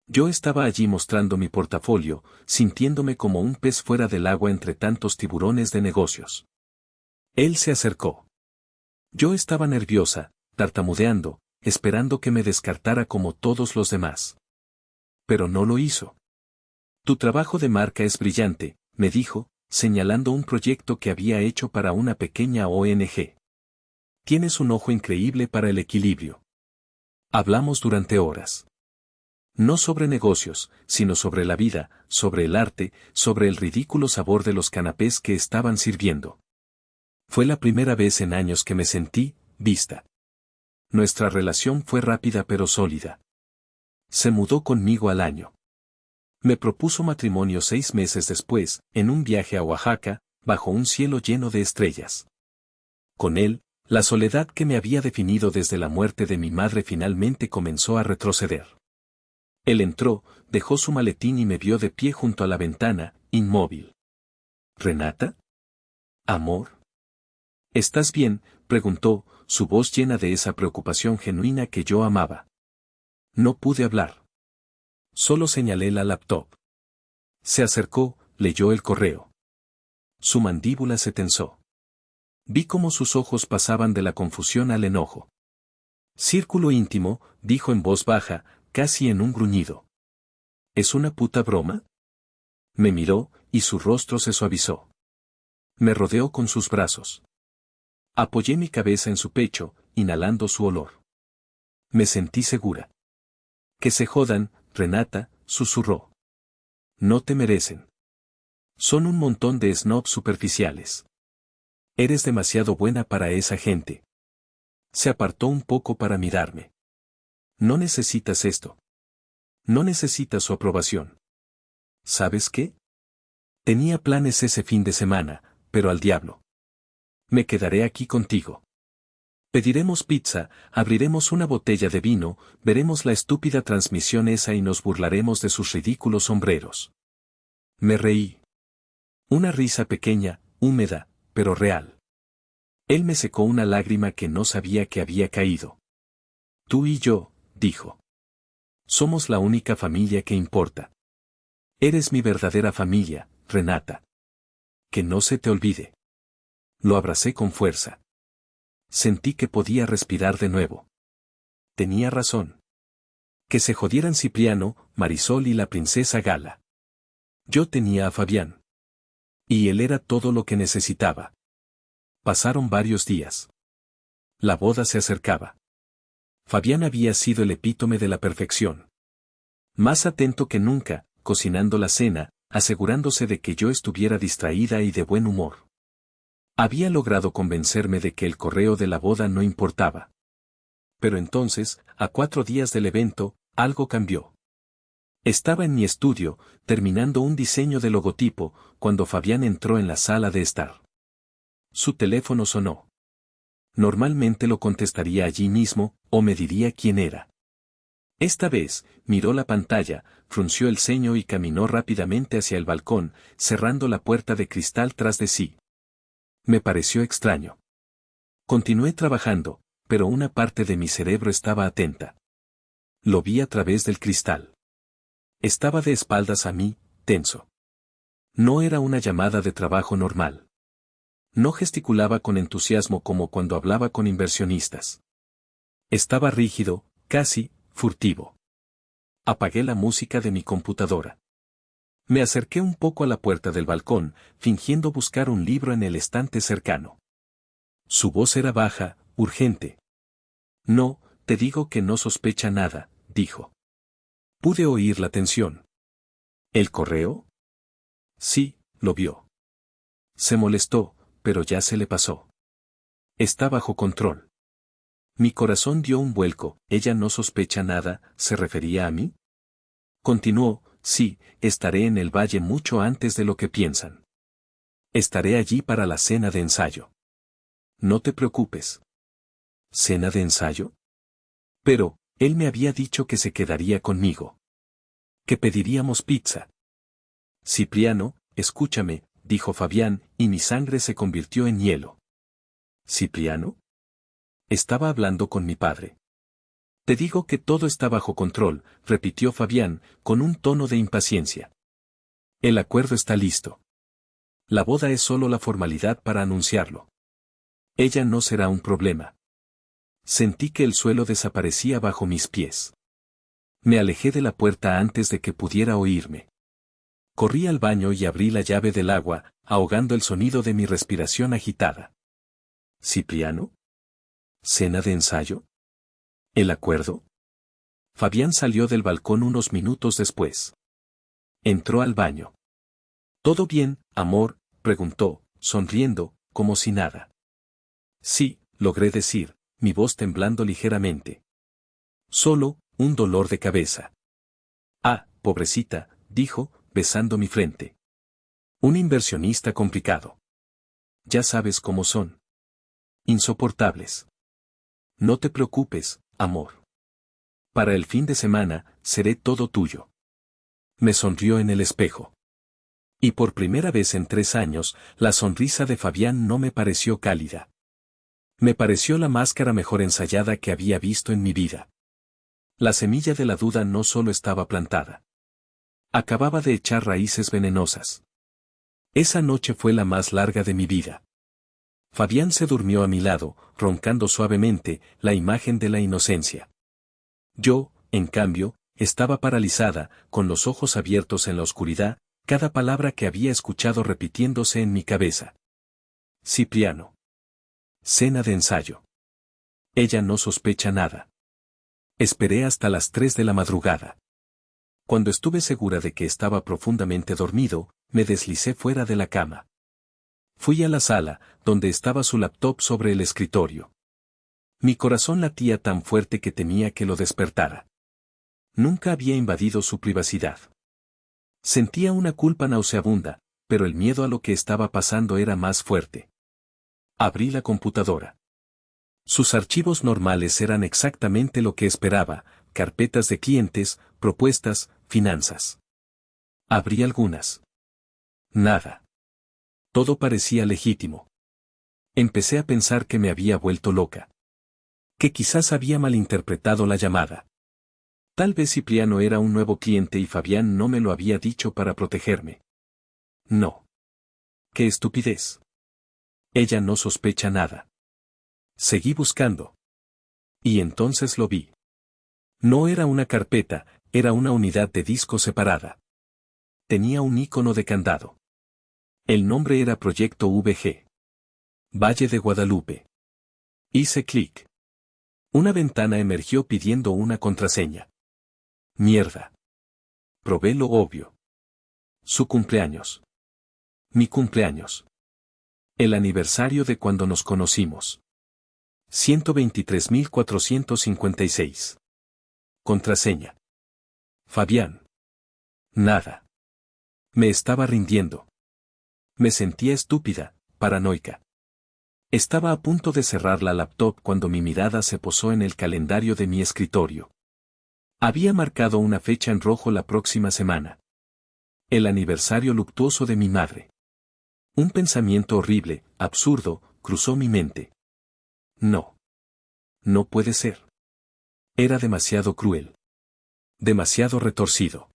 Yo estaba allí mostrando mi portafolio, sintiéndome como un pez fuera del agua entre tantos tiburones de negocios. Él se acercó. Yo estaba nerviosa, tartamudeando, esperando que me descartara como todos los demás. Pero no lo hizo. Tu trabajo de marca es brillante, me dijo, señalando un proyecto que había hecho para una pequeña ONG. Tienes un ojo increíble para el equilibrio. Hablamos durante horas. No sobre negocios, sino sobre la vida, sobre el arte, sobre el ridículo sabor de los canapés que estaban sirviendo. Fue la primera vez en años que me sentí vista. Nuestra relación fue rápida pero sólida. Se mudó conmigo al año. Me propuso matrimonio 6 meses después, en un viaje a Oaxaca, bajo un cielo lleno de estrellas. Con él, la soledad que me había definido desde la muerte de mi madre finalmente comenzó a retroceder. Él entró, dejó su maletín y me vio de pie junto a la ventana, inmóvil. ¿Renata? ¿Amor? ¿Estás bien?, preguntó, su voz llena de esa preocupación genuina que yo amaba. No pude hablar. Solo señalé la laptop. Se acercó, leyó el correo. Su mandíbula se tensó. Vi cómo sus ojos pasaban de la confusión al enojo. Círculo íntimo, dijo en voz baja, casi en un gruñido. ¿Es una puta broma? Me miró, y su rostro se suavizó. Me rodeó con sus brazos. Apoyé mi cabeza en su pecho, inhalando su olor. Me sentí segura. Que se jodan, Renata, susurró. No te merecen. Son un montón de snobs superficiales. Eres demasiado buena para esa gente. Se apartó un poco para mirarme. No necesitas esto. No necesitas su aprobación. ¿Sabes qué? Tenía planes ese fin de semana, pero al diablo. Me quedaré aquí contigo. Pediremos pizza, abriremos una botella de vino, veremos la estúpida transmisión esa y nos burlaremos de sus ridículos sombreros. Me reí. Una risa pequeña, húmeda, pero real. Él me secó una lágrima que no sabía que había caído. Tú y yo, dijo. Somos la única familia que importa. Eres mi verdadera familia, Renata. Que no se te olvide. Lo abracé con fuerza. Sentí que podía respirar de nuevo. Tenía razón. Que se jodieran Cipriano, Marisol y la princesa Gala. Yo tenía a Fabián. Y él era todo lo que necesitaba. Pasaron varios días. La boda se acercaba. Fabián había sido el epítome de la perfección. Más atento que nunca, cocinando la cena, asegurándose de que yo estuviera distraída y de buen humor. Había logrado convencerme de que el correo de la boda no importaba. Pero entonces, a 4 días del evento, algo cambió. Estaba en mi estudio, terminando un diseño de logotipo, cuando Fabián entró en la sala de estar. Su teléfono sonó. Normalmente lo contestaría allí mismo, o me diría quién era. Esta vez, miró la pantalla, frunció el ceño y caminó rápidamente hacia el balcón, cerrando la puerta de cristal tras de sí. Me pareció extraño. Continué trabajando, pero una parte de mi cerebro estaba atenta. Lo vi a través del cristal. Estaba de espaldas a mí, tenso. No era una llamada de trabajo normal. No gesticulaba con entusiasmo como cuando hablaba con inversionistas. Estaba rígido, casi, furtivo. Apagué la música de mi computadora. Me acerqué un poco a la puerta del balcón, fingiendo buscar un libro en el estante cercano. Su voz era baja, urgente. No, te digo que no sospecha nada, dijo. Pude oír la tensión. ¿El correo? Sí, lo vio. Se molestó, pero ya se le pasó. Está bajo control. Mi corazón dio un vuelco. ¿Ella no sospecha nada? ¿Se refería a mí? Continuó, sí, estaré en el valle mucho antes de lo que piensan. Estaré allí para la cena de ensayo. No te preocupes. ¿Cena de ensayo? Pero, él me había dicho que se quedaría conmigo. Que pediríamos pizza. Cipriano, escúchame, dijo Fabián, y mi sangre se convirtió en hielo. ¿Cipriano? Estaba hablando con mi padre. Te digo que todo está bajo control, repitió Fabián, con un tono de impaciencia. El acuerdo está listo. La boda es solo la formalidad para anunciarlo. Ella no será un problema. Sentí que el suelo desaparecía bajo mis pies. Me alejé de la puerta antes de que pudiera oírme. Corrí al baño y abrí la llave del agua, ahogando el sonido de mi respiración agitada. ¿Cipriano? ¿Cena de ensayo? ¿El acuerdo? Fabián salió del balcón unos minutos después. Entró al baño. ¿Todo bien, amor?, preguntó, sonriendo, como si nada. Sí, logré decir, mi voz temblando ligeramente. Solo, un dolor de cabeza. Ah, pobrecita, dijo, besando mi frente. Un inversionista complicado. Ya sabes cómo son. Insoportables. No te preocupes, amor. Para el fin de semana, seré todo tuyo. Me sonrió en el espejo. Y por primera vez en 3 años, la sonrisa de Fabián no me pareció cálida. Me pareció la máscara mejor ensayada que había visto en mi vida. La semilla de la duda no solo estaba plantada. Acababa de echar raíces venenosas. Esa noche fue la más larga de mi vida. Fabián se durmió a mi lado, roncando suavemente, la imagen de la inocencia. Yo, en cambio, estaba paralizada, con los ojos abiertos en la oscuridad, cada palabra que había escuchado repitiéndose en mi cabeza. Cipriano. Cena de ensayo. Ella no sospecha nada. Esperé hasta las 3 de la madrugada. Cuando estuve segura de que estaba profundamente dormido, me deslicé fuera de la cama. Fui a la sala, donde estaba su laptop sobre el escritorio. Mi corazón latía tan fuerte que temía que lo despertara. Nunca había invadido su privacidad. Sentía una culpa nauseabunda, pero el miedo a lo que estaba pasando era más fuerte. Abrí la computadora. Sus archivos normales eran exactamente lo que esperaba: carpetas de clientes, propuestas, finanzas. Abrí algunas. Nada. Todo parecía legítimo. Empecé a pensar que me había vuelto loca. Que quizás había malinterpretado la llamada. Tal vez Cipriano era un nuevo cliente y Fabián no me lo había dicho para protegerme. No. ¡Qué estupidez! Ella no sospecha nada. Seguí buscando. Y entonces lo vi. No era una carpeta, era una unidad de disco separada. Tenía un icono de candado. El nombre era Proyecto VG. Valle de Guadalupe. Hice clic. Una ventana emergió pidiendo una contraseña. Mierda. Probé lo obvio. Su cumpleaños. Mi cumpleaños. El aniversario de cuando nos conocimos. 123.456. Contraseña. Fabián. Nada. Me estaba rindiendo. Me sentía estúpida, paranoica. Estaba a punto de cerrar la laptop cuando mi mirada se posó en el calendario de mi escritorio. Había marcado una fecha en rojo la próxima semana. El aniversario luctuoso de mi madre. Un pensamiento horrible, absurdo, cruzó mi mente. No. No puede ser. Era demasiado cruel. Demasiado retorcido.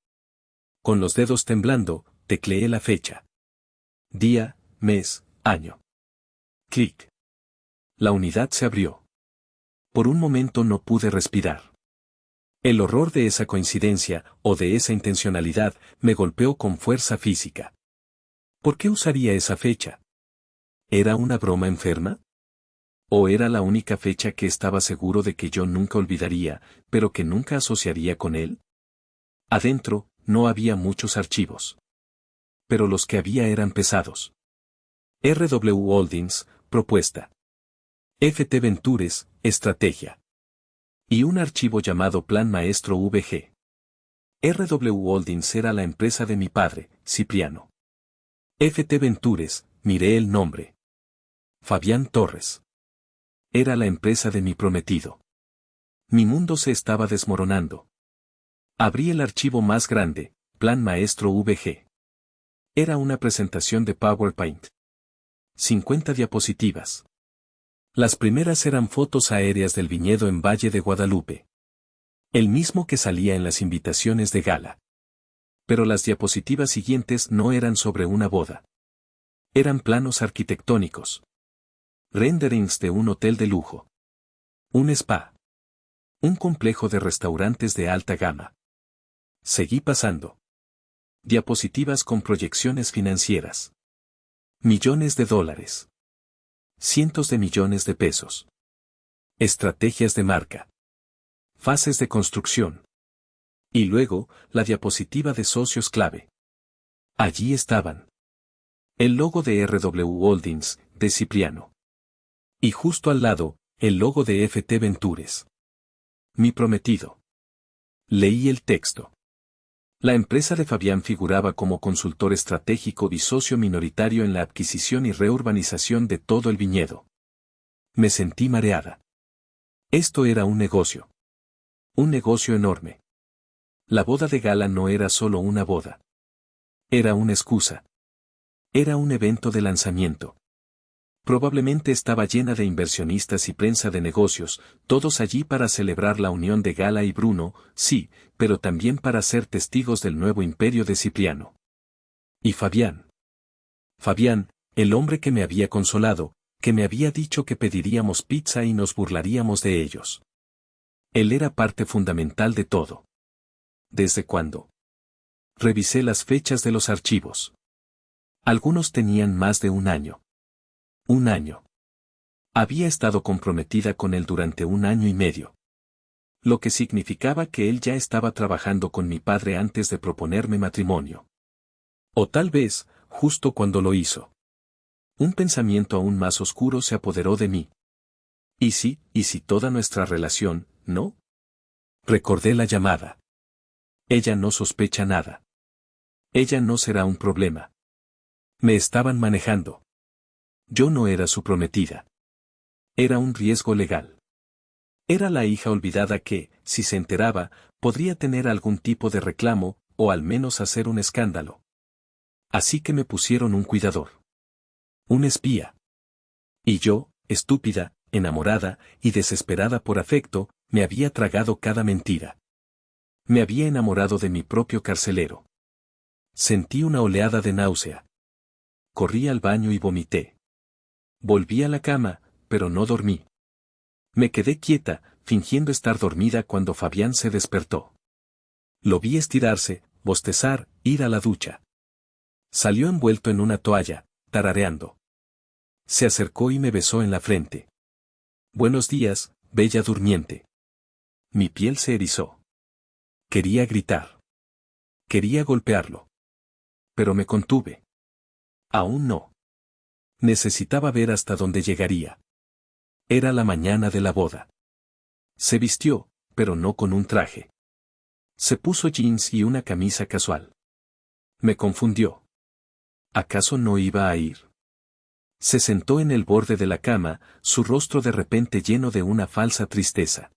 Con los dedos temblando, tecleé la fecha. Día, mes, año. Clic. La unidad se abrió. Por un momento no pude respirar. El horror de esa coincidencia, o de esa intencionalidad, me golpeó con fuerza física. ¿Por qué usaría esa fecha? ¿Era una broma enferma? ¿O era la única fecha que estaba seguro de que yo nunca olvidaría, pero que nunca asociaría con él? Adentro, no había muchos archivos. Pero los que había eran pesados. R.W. Holdings, propuesta. F.T. Ventures, estrategia. Y un archivo llamado Plan Maestro VG. R.W. Holdings era la empresa de mi padre, Cipriano. F.T. Ventures, miré el nombre. Fabián Torres. Era la empresa de mi prometido. Mi mundo se estaba desmoronando. Abrí el archivo más grande, Plan Maestro VG. Era una presentación de PowerPoint. 50 diapositivas. Las primeras eran fotos aéreas del viñedo en Valle de Guadalupe. El mismo que salía en las invitaciones de gala. Pero las diapositivas siguientes no eran sobre una boda. Eran planos arquitectónicos. Renderings de un hotel de lujo. Un spa. Un complejo de restaurantes de alta gama. Seguí pasando. Diapositivas con proyecciones financieras. Millones de dólares. Cientos de millones de pesos. Estrategias de marca. Fases de construcción. Y luego, la diapositiva de socios clave. Allí estaban. El logo de R.W. Holdings, de Cipriano. Y justo al lado, el logo de F.T. Ventures. Mi prometido. Leí el texto. La empresa de Fabián figuraba como consultor estratégico y socio minoritario en la adquisición y reurbanización de todo el viñedo. Me sentí mareada. Esto era un negocio. Un negocio enorme. La boda de gala no era solo una boda. Era una excusa. Era un evento de lanzamiento. Probablemente estaba llena de inversionistas y prensa de negocios, todos allí para celebrar la unión de Gala y Bruno, sí, pero también para ser testigos del nuevo imperio de Cipriano. Y Fabián. Fabián, el hombre que me había consolado, que me había dicho que pediríamos pizza y nos burlaríamos de ellos. Él era parte fundamental de todo. ¿Desde cuándo? Revisé las fechas de los archivos. Algunos tenían más de un año. Un año. Había estado comprometida con él durante 1 año y medio. Lo que significaba que él ya estaba trabajando con mi padre antes de proponerme matrimonio. O tal vez, justo cuando lo hizo. Un pensamiento aún más oscuro se apoderó de mí. ¿Y si toda nuestra relación, no? Recordé la llamada. Ella no sospecha nada. Ella no será un problema. Me estaban manejando. Yo no era su prometida. Era un riesgo legal. Era la hija olvidada que, si se enteraba, podría tener algún tipo de reclamo, o al menos hacer un escándalo. Así que me pusieron un cuidador. Un espía. Y yo, estúpida, enamorada y desesperada por afecto, me había tragado cada mentira. Me había enamorado de mi propio carcelero. Sentí una oleada de náusea. Corrí al baño y vomité. Volví a la cama, pero no dormí. Me quedé quieta, fingiendo estar dormida cuando Fabián se despertó. Lo vi estirarse, bostezar, ir a la ducha. Salió envuelto en una toalla, tarareando. Se acercó y me besó en la frente. Buenos días, bella durmiente. Mi piel se erizó. Quería gritar. Quería golpearlo. Pero me contuve. Aún no. Necesitaba ver hasta dónde llegaría. Era la mañana de la boda. Se vistió, pero no con un traje. Se puso jeans y una camisa casual. Me confundió. ¿Acaso no iba a ir? Se sentó en el borde de la cama, su rostro de repente lleno de una falsa tristeza.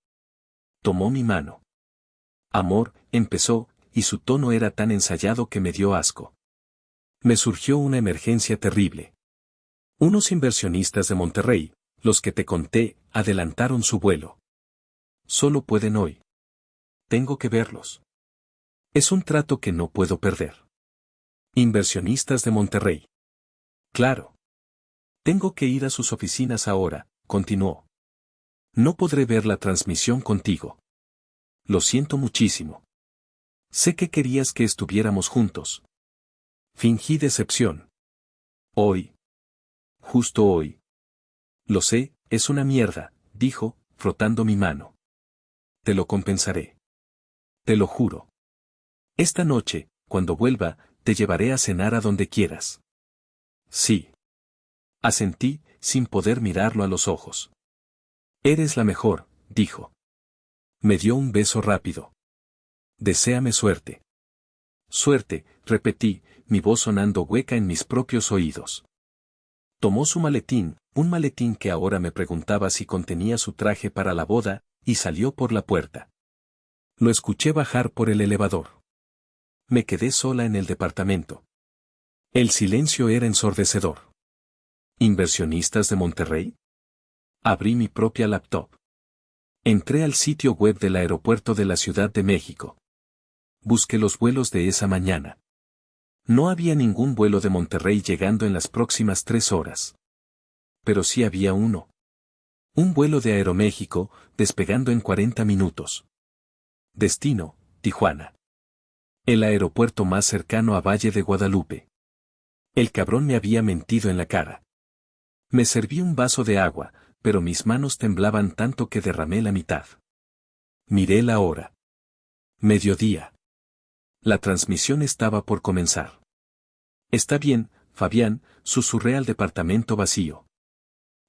Tomó mi mano. Amor, empezó, y su tono era tan ensayado que me dio asco. Me surgió una emergencia terrible. Unos inversionistas de Monterrey, los que te conté, adelantaron su vuelo. Solo pueden hoy. Tengo que verlos. Es un trato que no puedo perder. Inversionistas de Monterrey. Claro. Tengo que ir a sus oficinas ahora, continuó. No podré ver la transmisión contigo. Lo siento muchísimo. Sé que querías que estuviéramos juntos. Fingí decepción. Hoy. Justo hoy. Lo sé, es una mierda, dijo, frotando mi mano. Te lo compensaré. Te lo juro. Esta noche, cuando vuelva, te llevaré a cenar a donde quieras. Sí. Asentí, sin poder mirarlo a los ojos. Eres la mejor, dijo. Me dio un beso rápido. Deséame suerte. Suerte, repetí, mi voz sonando hueca en mis propios oídos. Tomó su maletín, un maletín que ahora me preguntaba si contenía su traje para la boda, y salió por la puerta. Lo escuché bajar por el elevador. Me quedé sola en el departamento. El silencio era ensordecedor. ¿Inversionistas de Monterrey? Abrí mi propia laptop. Entré al sitio web del aeropuerto de la Ciudad de México. Busqué los vuelos de esa mañana. No había ningún vuelo de Monterrey llegando en las próximas 3 horas. Pero sí había uno. Un vuelo de Aeroméxico, despegando en 40 minutos. Destino, Tijuana. El aeropuerto más cercano a Valle de Guadalupe. El cabrón me había mentido en la cara. Me serví un vaso de agua, pero mis manos temblaban tanto que derramé la mitad. Miré la hora. Mediodía. La transmisión estaba por comenzar. Está bien, Fabián, susurré al departamento vacío.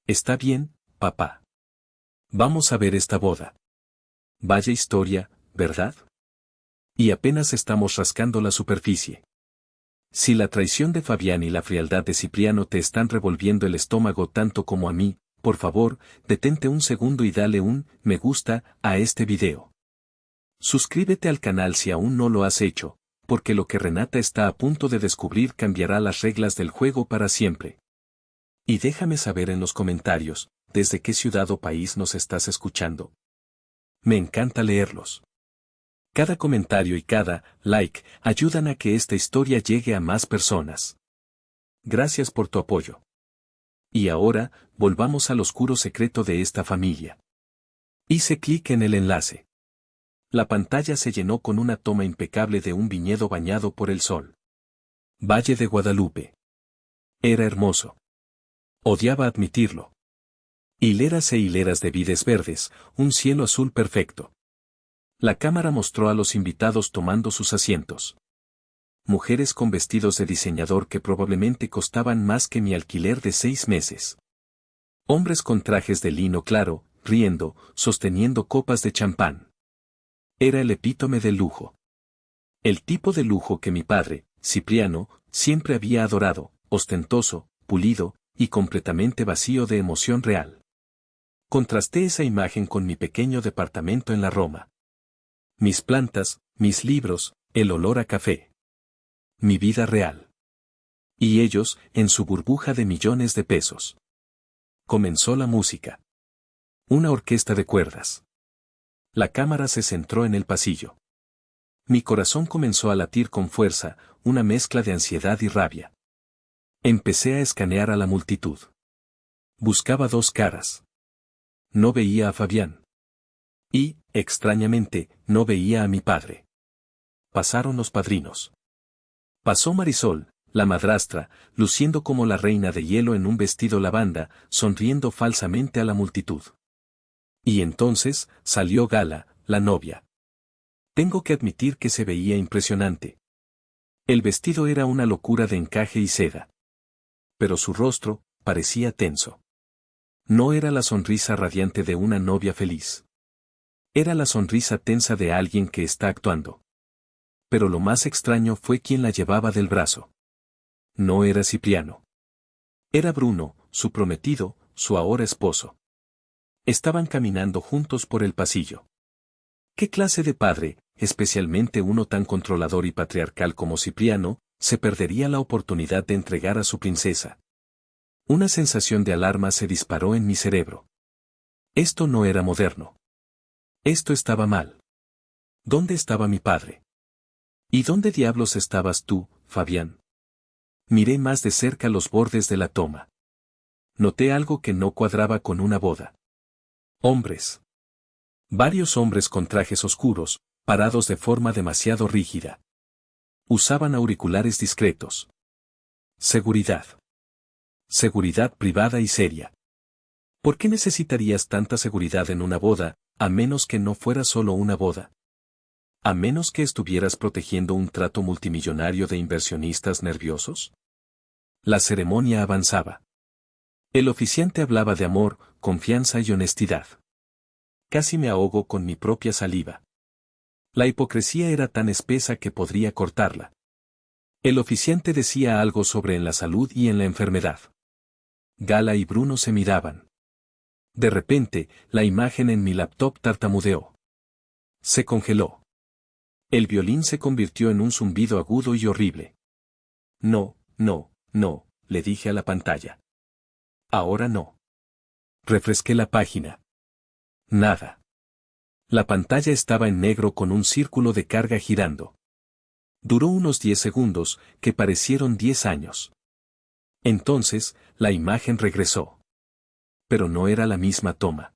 Está bien, papá. Vamos a ver esta boda. Vaya historia, ¿verdad? Y apenas estamos rascando la superficie. Si la traición de Fabián y la frialdad de Cipriano te están revolviendo el estómago tanto como a mí, por favor, detente un segundo y dale un me gusta a este video. Suscríbete al canal si aún no lo has hecho, porque lo que Renata está a punto de descubrir cambiará las reglas del juego para siempre. Y déjame saber en los comentarios, desde qué ciudad o país nos estás escuchando. Me encanta leerlos. Cada comentario y cada like ayudan a que esta historia llegue a más personas. Gracias por tu apoyo. Y ahora, volvamos al oscuro secreto de esta familia. Hice clic en el enlace. La pantalla se llenó con una toma impecable de un viñedo bañado por el sol. Valle de Guadalupe. Era hermoso. Odiaba admitirlo. Hileras e hileras de vides verdes, un cielo azul perfecto. La cámara mostró a los invitados tomando sus asientos. Mujeres con vestidos de diseñador que probablemente costaban más que mi alquiler de 6 meses. Hombres con trajes de lino claro, riendo, sosteniendo copas de champán. Era el epítome del lujo. El tipo de lujo que mi padre, Cipriano, siempre había adorado, ostentoso, pulido, y completamente vacío de emoción real. Contrasté esa imagen con mi pequeño departamento en la Roma. Mis plantas, mis libros, el olor a café. Mi vida real. Y ellos, en su burbuja de millones de pesos. Comenzó la música. Una orquesta de cuerdas. La cámara se centró en el pasillo. Mi corazón comenzó a latir con fuerza, una mezcla de ansiedad y rabia. Empecé a escanear a la multitud. Buscaba 2 caras. No veía a Fabián. Y, extrañamente, no veía a mi padre. Pasaron los padrinos. Pasó Marisol, la madrastra, luciendo como la reina de hielo en un vestido lavanda, sonriendo falsamente a la multitud. Y entonces, salió Gala, la novia. Tengo que admitir que se veía impresionante. El vestido era una locura de encaje y seda. Pero su rostro, parecía tenso. No era la sonrisa radiante de una novia feliz. Era la sonrisa tensa de alguien que está actuando. Pero lo más extraño fue quien la llevaba del brazo. No era Cipriano. Era Bruno, su prometido, su ahora esposo. Estaban caminando juntos por el pasillo. ¿Qué clase de padre, especialmente uno tan controlador y patriarcal como Cipriano, se perdería la oportunidad de entregar a su princesa? Una sensación de alarma se disparó en mi cerebro. Esto no era moderno. Esto estaba mal. ¿Dónde estaba mi padre? ¿Y dónde diablos estabas tú, Fabián? Miré más de cerca los bordes de la toma. Noté algo que no cuadraba con una boda. Hombres. Varios hombres con trajes oscuros, parados de forma demasiado rígida. Usaban auriculares discretos. Seguridad. Seguridad privada y seria. ¿Por qué necesitarías tanta seguridad en una boda, a menos que no fuera solo una boda? ¿A menos que estuvieras protegiendo un trato multimillonario de inversionistas nerviosos? La ceremonia avanzaba. El oficiante hablaba de amor, confianza y honestidad. Casi me ahogo con mi propia saliva. La hipocresía era tan espesa que podría cortarla. El oficiante decía algo sobre en la salud y en la enfermedad. Gala y Bruno se miraban. De repente, la imagen en mi laptop tartamudeó. Se congeló. El violín se convirtió en un zumbido agudo y horrible. No, no, no, le dije a la pantalla. Ahora no. Refresqué la página. Nada. La pantalla estaba en negro con un círculo de carga girando. Duró unos 10 segundos, que parecieron 10 años. Entonces, la imagen regresó. Pero no era la misma toma.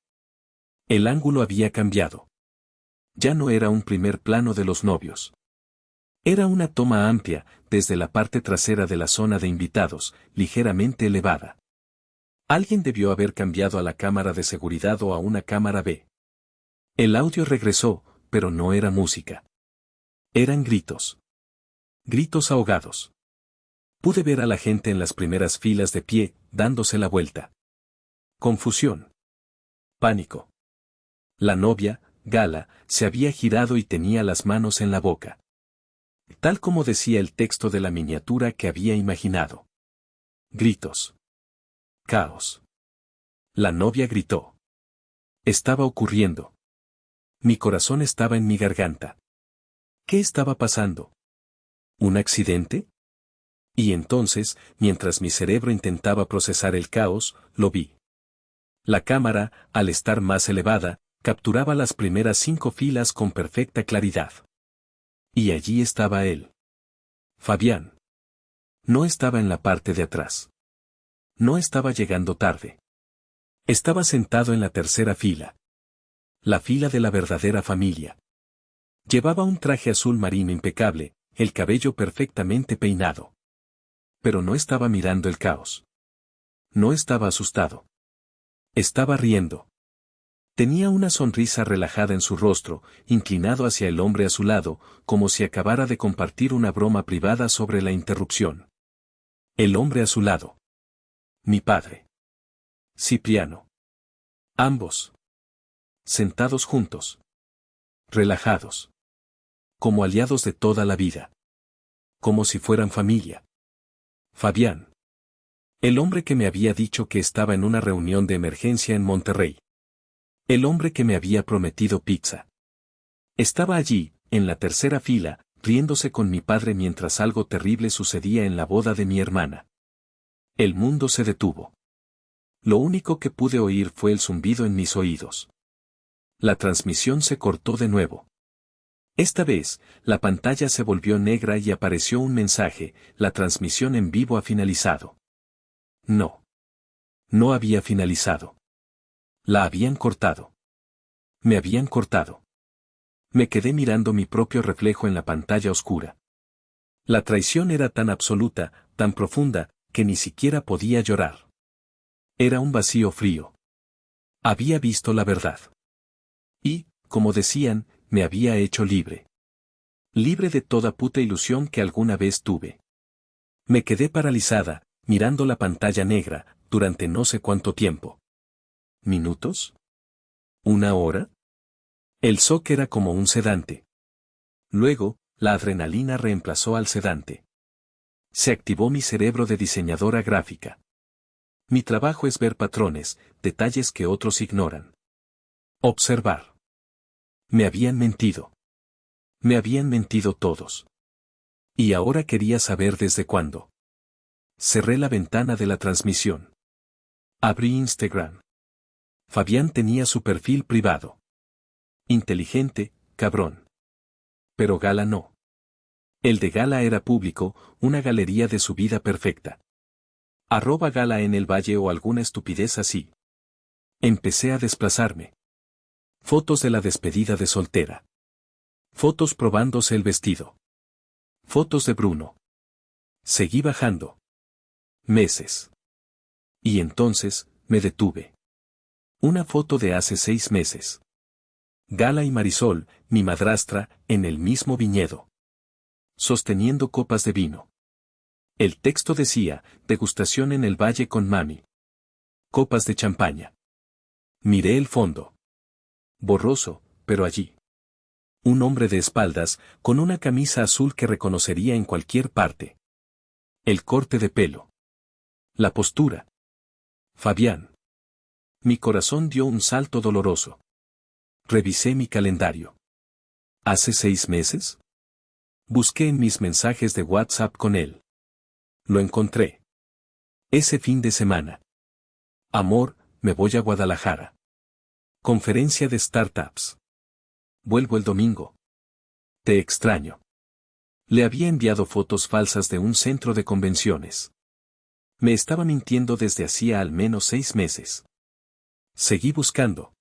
El ángulo había cambiado. Ya no era un primer plano de los novios. Era una toma amplia, desde la parte trasera de la zona de invitados, ligeramente elevada. Alguien debió haber cambiado a la cámara de seguridad o a una cámara B. El audio regresó, pero no era música. Eran gritos. Gritos ahogados. Pude ver a la gente en las primeras filas de pie, dándose la vuelta. Confusión. Pánico. La novia, Gala, se había girado y tenía las manos en la boca. Tal como decía el texto de la miniatura que había imaginado. Gritos. Caos. La novia gritó. Estaba ocurriendo. Mi corazón estaba en mi garganta. ¿Qué estaba pasando? ¿Un accidente? Y entonces, mientras mi cerebro intentaba procesar el caos, lo vi. La cámara, al estar más elevada, capturaba las primeras 5 filas con perfecta claridad. Y allí estaba él. Fabián. No estaba en la parte de atrás. No estaba llegando tarde. Estaba sentado en la tercera fila. La fila de la verdadera familia. Llevaba un traje azul marino impecable, el cabello perfectamente peinado. Pero no estaba mirando el caos. No estaba asustado. Estaba riendo. Tenía una sonrisa relajada en su rostro, inclinado hacia el hombre a su lado, como si acabara de compartir una broma privada sobre la interrupción. El hombre a su lado. Mi padre. Cipriano. Ambos. Sentados juntos. Relajados. Como aliados de toda la vida. Como si fueran familia. Fabián. El hombre que me había dicho que estaba en una reunión de emergencia en Monterrey. El hombre que me había prometido pizza. Estaba allí, en la tercera fila, riéndose con mi padre mientras algo terrible sucedía en la boda de mi hermana. El mundo se detuvo. Lo único que pude oír fue el zumbido en mis oídos. La transmisión se cortó de nuevo. Esta vez, la pantalla se volvió negra y apareció un mensaje: la transmisión en vivo ha finalizado. No. No había finalizado. La habían cortado. Me habían cortado. Me quedé mirando mi propio reflejo en la pantalla oscura. La traición era tan absoluta, tan profunda, que ni siquiera podía llorar. Era un vacío frío. Había visto la verdad. Y, como decían, me había hecho libre. Libre de toda puta ilusión que alguna vez tuve. Me quedé paralizada, mirando la pantalla negra, durante no sé cuánto tiempo. ¿Minutos? ¿Una hora? El shock era como un sedante. Luego, la adrenalina reemplazó al sedante. Se activó mi cerebro de diseñadora gráfica. Mi trabajo es ver patrones, detalles que otros ignoran. Observar. Me habían mentido. Me habían mentido todos. Y ahora quería saber desde cuándo. Cerré la ventana de la transmisión. Abrí Instagram. Fabián tenía su perfil privado. Inteligente, cabrón. Pero Gala no. El de Gala era público, una galería de su vida perfecta. @Gala en el Valle o alguna estupidez así. Empecé a desplazarme. Fotos de la despedida de soltera. Fotos probándose el vestido. Fotos de Bruno. Seguí bajando. Meses. Y entonces, me detuve. Una foto de hace 6 meses. Gala y Marisol, mi madrastra, en el mismo viñedo. Sosteniendo copas de vino. El texto decía, degustación en el valle con mami. Copas de champaña. Miré el fondo. Borroso, pero allí. Un hombre de espaldas, con una camisa azul que reconocería en cualquier parte. El corte de pelo. La postura. Fabián. Mi corazón dio un salto doloroso. Revisé mi calendario. ¿Hace 6 meses? Busqué en mis mensajes de WhatsApp con él. Lo encontré. Ese fin de semana. Amor, me voy a Guadalajara. Conferencia de startups. Vuelvo el domingo. Te extraño. Le había enviado fotos falsas de un centro de convenciones. Me estaba mintiendo desde hacía al menos 6 meses. Seguí buscando.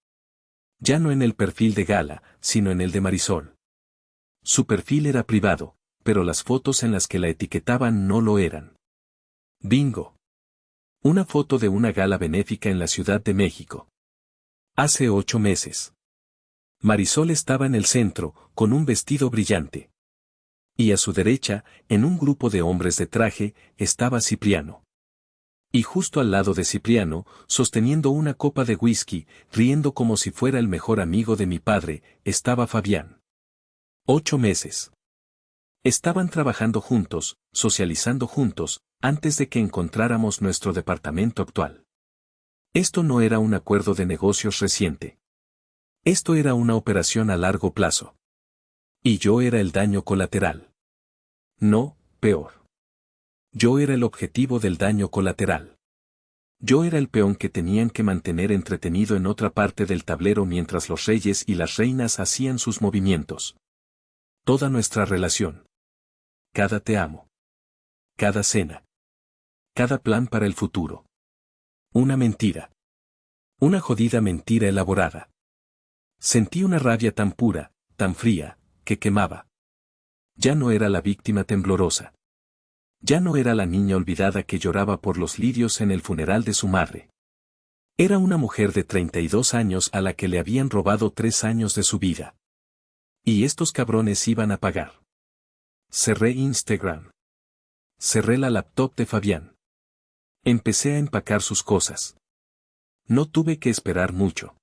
Ya no en el perfil de Gala, sino en el de Marisol. Su perfil era privado, pero las fotos en las que la etiquetaban no lo eran. Bingo. Una foto de una gala benéfica en la Ciudad de México. Hace 8 meses. Marisol estaba en el centro, con un vestido brillante. Y a su derecha, en un grupo de hombres de traje, estaba Cipriano. Y justo al lado de Cipriano, sosteniendo una copa de whisky, riendo como si fuera el mejor amigo de mi padre, estaba Fabián. 8 meses. Estaban trabajando juntos, socializando juntos, antes de que encontráramos nuestro departamento actual. Esto no era un acuerdo de negocios reciente. Esto era una operación a largo plazo. Y yo era el daño colateral. No, peor. Yo era el objetivo del daño colateral. Yo era el peón que tenían que mantener entretenido en otra parte del tablero mientras los reyes y las reinas hacían sus movimientos. Toda nuestra relación. Cada te amo. Cada cena. Cada plan para el futuro. Una mentira. Una jodida mentira elaborada. Sentí una rabia tan pura, tan fría, que quemaba. Ya no era la víctima temblorosa. Ya no era la niña olvidada que lloraba por los lirios en el funeral de su madre. Era una mujer de 32 años a la que le habían robado 3 años de su vida. Y estos cabrones iban a pagar. Cerré Instagram. Cerré la laptop de Fabián. Empecé a empacar sus cosas. No tuve que esperar mucho.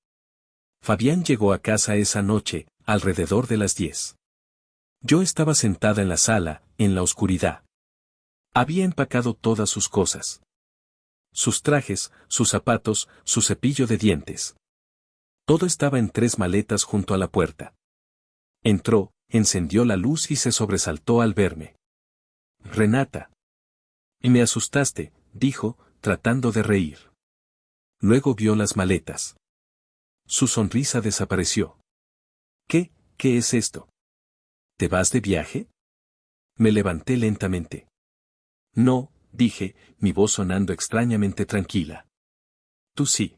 Fabián llegó a casa esa noche, alrededor de las 10. Yo estaba sentada en la sala, en la oscuridad. Había empacado todas sus cosas. Sus trajes, sus zapatos, su cepillo de dientes. Todo estaba en 3 maletas junto a la puerta. Entró, encendió la luz y se sobresaltó al verme. Renata. Y me asustaste, dijo, tratando de reír. Luego vio las maletas. Su sonrisa desapareció. ¿Qué es esto? ¿Te vas de viaje? Me levanté lentamente. No, dije, mi voz sonando extrañamente tranquila. Tú sí.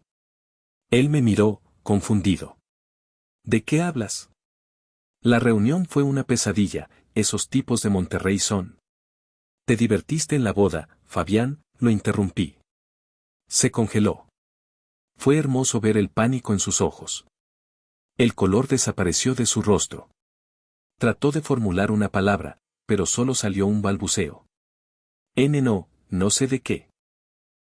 Él me miró, confundido. ¿De qué hablas? La reunión fue una pesadilla, esos tipos de Monterrey son. ¿Te divertiste en la boda, Fabián? Lo interrumpí. Se congeló. Fue hermoso ver el pánico en sus ojos. El color desapareció de su rostro. Trató de formular una palabra, pero solo salió un balbuceo. No sé de qué.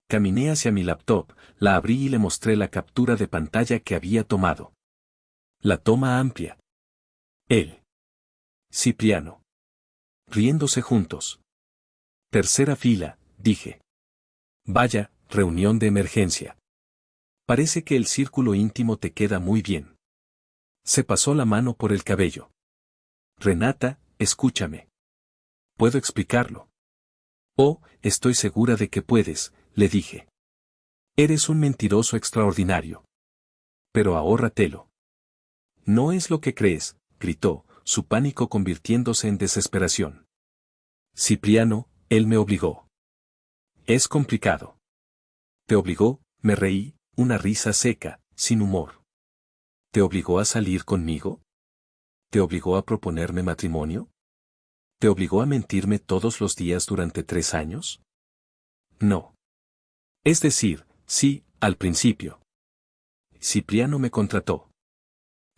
Caminé hacia mi laptop, la abrí y le mostré la captura de pantalla que había tomado. La toma amplia. Él. Cipriano. Riéndose juntos. Tercera fila, dije. Vaya, reunión de emergencia. Parece que el círculo íntimo te queda muy bien. Se pasó la mano por el cabello. Renata, escúchame. ¿Puedo explicarlo? Oh, estoy segura de que puedes, le dije. Eres un mentiroso extraordinario. Pero ahórratelo. No es lo que crees, gritó, su pánico convirtiéndose en desesperación. Cipriano, él me obligó. Es complicado. ¿Te obligó? Me reí, una risa seca, sin humor. ¿Te obligó a salir conmigo? ¿Te obligó a proponerme matrimonio? ¿Te obligó a mentirme todos los días durante 3 años? No. Es decir, sí, al principio. Cipriano me contrató.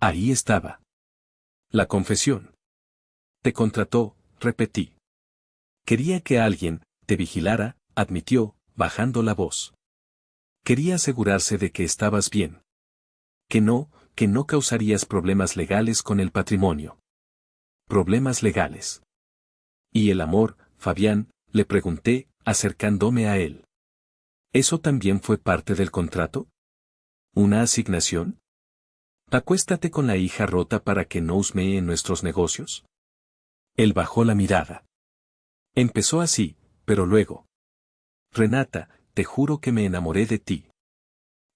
Ahí estaba. La confesión. Te contrató, repetí. Quería que alguien te vigilara, admitió, bajando la voz. Quería asegurarse de que estabas bien. Que no causarías problemas legales con el patrimonio. Problemas legales. ¿Y el amor, Fabián? Le pregunté, acercándome a él. ¿Eso también fue parte del contrato? ¿Una asignación? Acuéstate con la hija rota para que no husmee en nuestros negocios. Él bajó la mirada. Empezó así, pero luego. Renata, te juro que me enamoré de ti.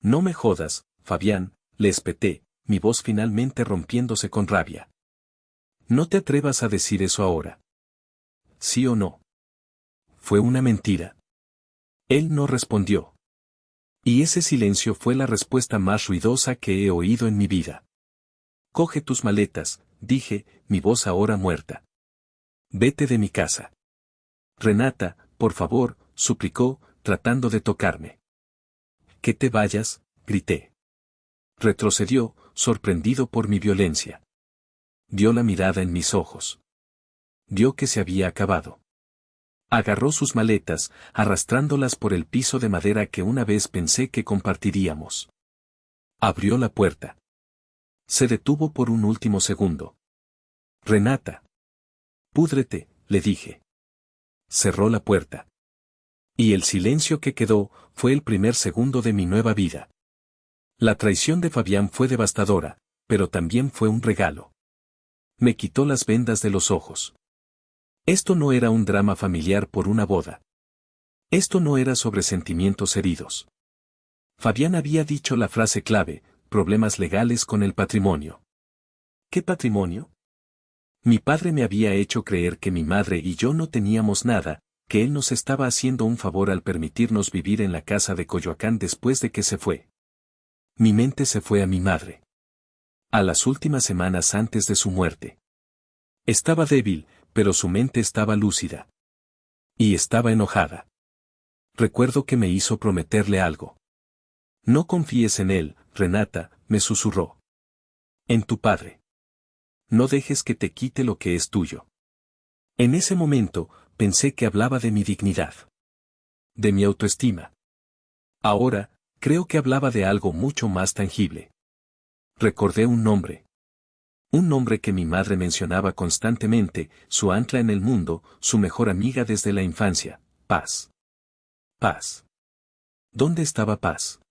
No me jodas, Fabián, le espeté, mi voz finalmente rompiéndose con rabia. No te atrevas a decir eso ahora. ¿Sí o no? Fue una mentira. Él no respondió. Y ese silencio fue la respuesta más ruidosa que he oído en mi vida. Coge tus maletas, dije, mi voz ahora muerta. Vete de mi casa. Renata, por favor, suplicó, tratando de tocarme. Que te vayas, grité. Retrocedió, sorprendido por mi violencia. Dio la mirada en mis ojos. Vio que se había acabado. Agarró sus maletas, arrastrándolas por el piso de madera que una vez pensé que compartiríamos. Abrió la puerta. Se detuvo por un último segundo. Renata. Púdrete, le dije. Cerró la puerta. Y el silencio que quedó fue el primer segundo de mi nueva vida. La traición de Fabián fue devastadora, pero también fue un regalo. Me quitó las vendas de los ojos. Esto no era un drama familiar por una boda. Esto no era sobre sentimientos heridos. Fabián había dicho la frase clave, problemas legales con el patrimonio. ¿Qué patrimonio? Mi padre me había hecho creer que mi madre y yo no teníamos nada, que él nos estaba haciendo un favor al permitirnos vivir en la casa de Coyoacán después de que se fue. Mi mente se fue a mi madre. A las últimas semanas antes de su muerte. Estaba débil, pero su mente estaba lúcida. Y estaba enojada. Recuerdo que me hizo prometerle algo. No confíes en él, Renata, me susurró. En tu padre. No dejes que te quite lo que es tuyo. En ese momento, pensé que hablaba de mi dignidad. De mi autoestima. Ahora, creo que hablaba de algo mucho más tangible. Recordé un nombre. Un nombre que mi madre mencionaba constantemente, su ancla en el mundo, su mejor amiga desde la infancia, Paz. Paz. ¿Dónde estaba Paz?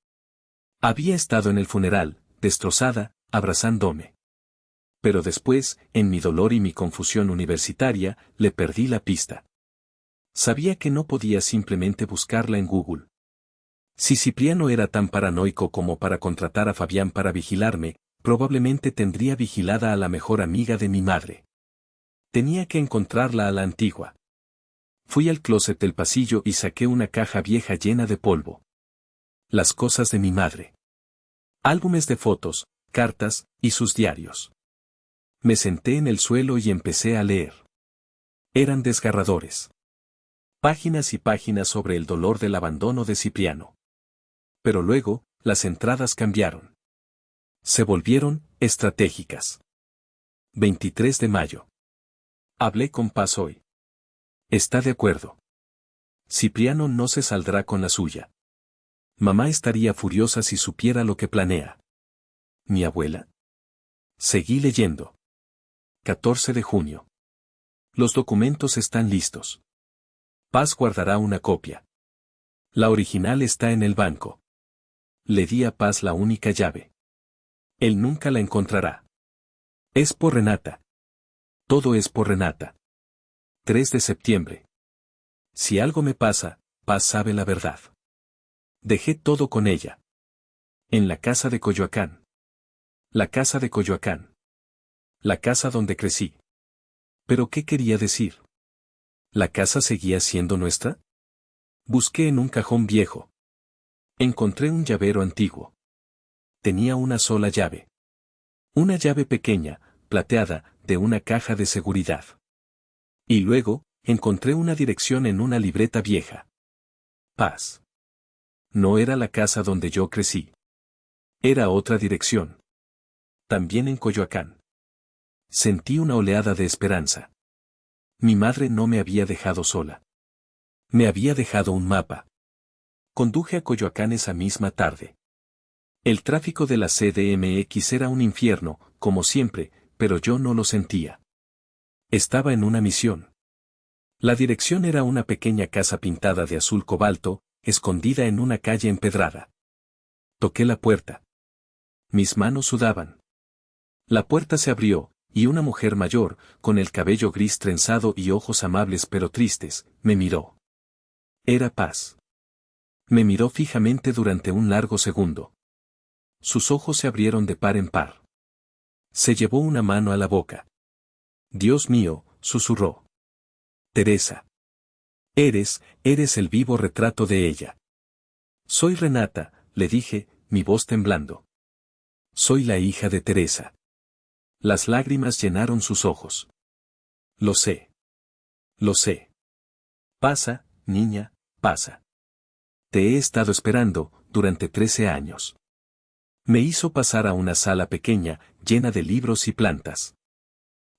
Había estado en el funeral, destrozada, abrazándome. Pero después, en mi dolor y mi confusión universitaria, le perdí la pista. Sabía que no podía simplemente buscarla en Google. Si Cipriano era tan paranoico como para contratar a Fabián para vigilarme, probablemente tendría vigilada a la mejor amiga de mi madre. Tenía que encontrarla a la antigua. Fui al closet del pasillo y saqué una caja vieja llena de polvo. Las cosas de mi madre. Álbumes de fotos, cartas, y sus diarios. Me senté en el suelo y empecé a leer. Eran desgarradores. Páginas y páginas sobre el dolor del abandono de Cipriano. Pero luego, las entradas cambiaron. Se volvieron estratégicas. 23 de mayo. Hablé con Paz hoy. Está de acuerdo. Cipriano no se saldrá con la suya. Mamá estaría furiosa si supiera lo que planea. ¿Mi abuela? Seguí leyendo. 14 de junio. Los documentos están listos. Paz guardará una copia. La original está en el banco. Le di a Paz la única llave. Él nunca la encontrará. Es por Renata. Todo es por Renata. 3 de septiembre. Si algo me pasa, Paz sabe la verdad. Dejé todo con ella. En la casa de Coyoacán. La casa de Coyoacán. La casa donde crecí. ¿Pero qué quería decir? ¿La casa seguía siendo nuestra? Busqué en un cajón viejo. Encontré un llavero antiguo. Tenía una sola llave. Una llave pequeña, plateada, de una caja de seguridad. Y luego, encontré una dirección en una libreta vieja. Paz. No era la casa donde yo crecí. Era otra dirección. También en Coyoacán. Sentí una oleada de esperanza. Mi madre no me había dejado sola. Me había dejado un mapa. Conduje a Coyoacán esa misma tarde. El tráfico de la CDMX era un infierno, como siempre, pero yo no lo sentía. Estaba en una misión. La dirección era una pequeña casa pintada de azul cobalto, escondida en una calle empedrada. Toqué la puerta. Mis manos sudaban. La puerta se abrió, y una mujer mayor, con el cabello gris trenzado y ojos amables pero tristes, me miró. Era Paz. Me miró fijamente durante un largo segundo. Sus ojos se abrieron de par en par. Se llevó una mano a la boca. Dios mío, susurró. Teresa. Eres el vivo retrato de ella. Soy Renata, le dije, mi voz temblando. Soy la hija de Teresa. Las lágrimas llenaron sus ojos. Lo sé. Lo sé. Pasa, niña, pasa. Te he estado esperando, durante 13 años. Me hizo pasar a una sala pequeña, llena de libros y plantas.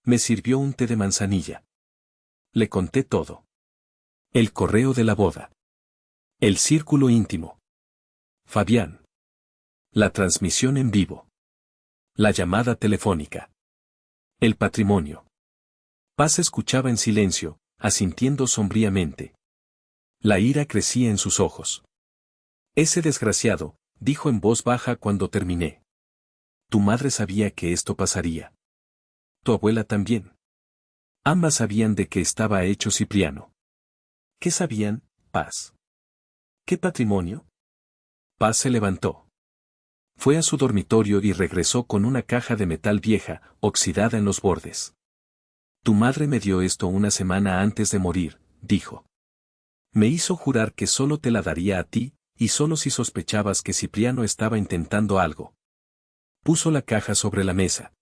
Me sirvió un té de manzanilla. Le conté todo. El correo de la boda. El círculo íntimo. Fabián. La transmisión en vivo. La llamada telefónica. El patrimonio. Paz escuchaba en silencio, asintiendo sombríamente. La ira crecía en sus ojos. Ese desgraciado, dijo en voz baja cuando terminé. Tu madre sabía que esto pasaría. Tu abuela también. Ambas sabían de qué estaba hecho Cipriano. ¿Qué sabían, Paz? ¿Qué patrimonio? Paz se levantó. Fue a su dormitorio y regresó con una caja de metal vieja, oxidada en los bordes. Tu madre me dio esto una semana antes de morir, dijo. Me hizo jurar que solo te la daría a ti, y solo si sospechabas que Cipriano estaba intentando algo. Puso la caja sobre la mesa.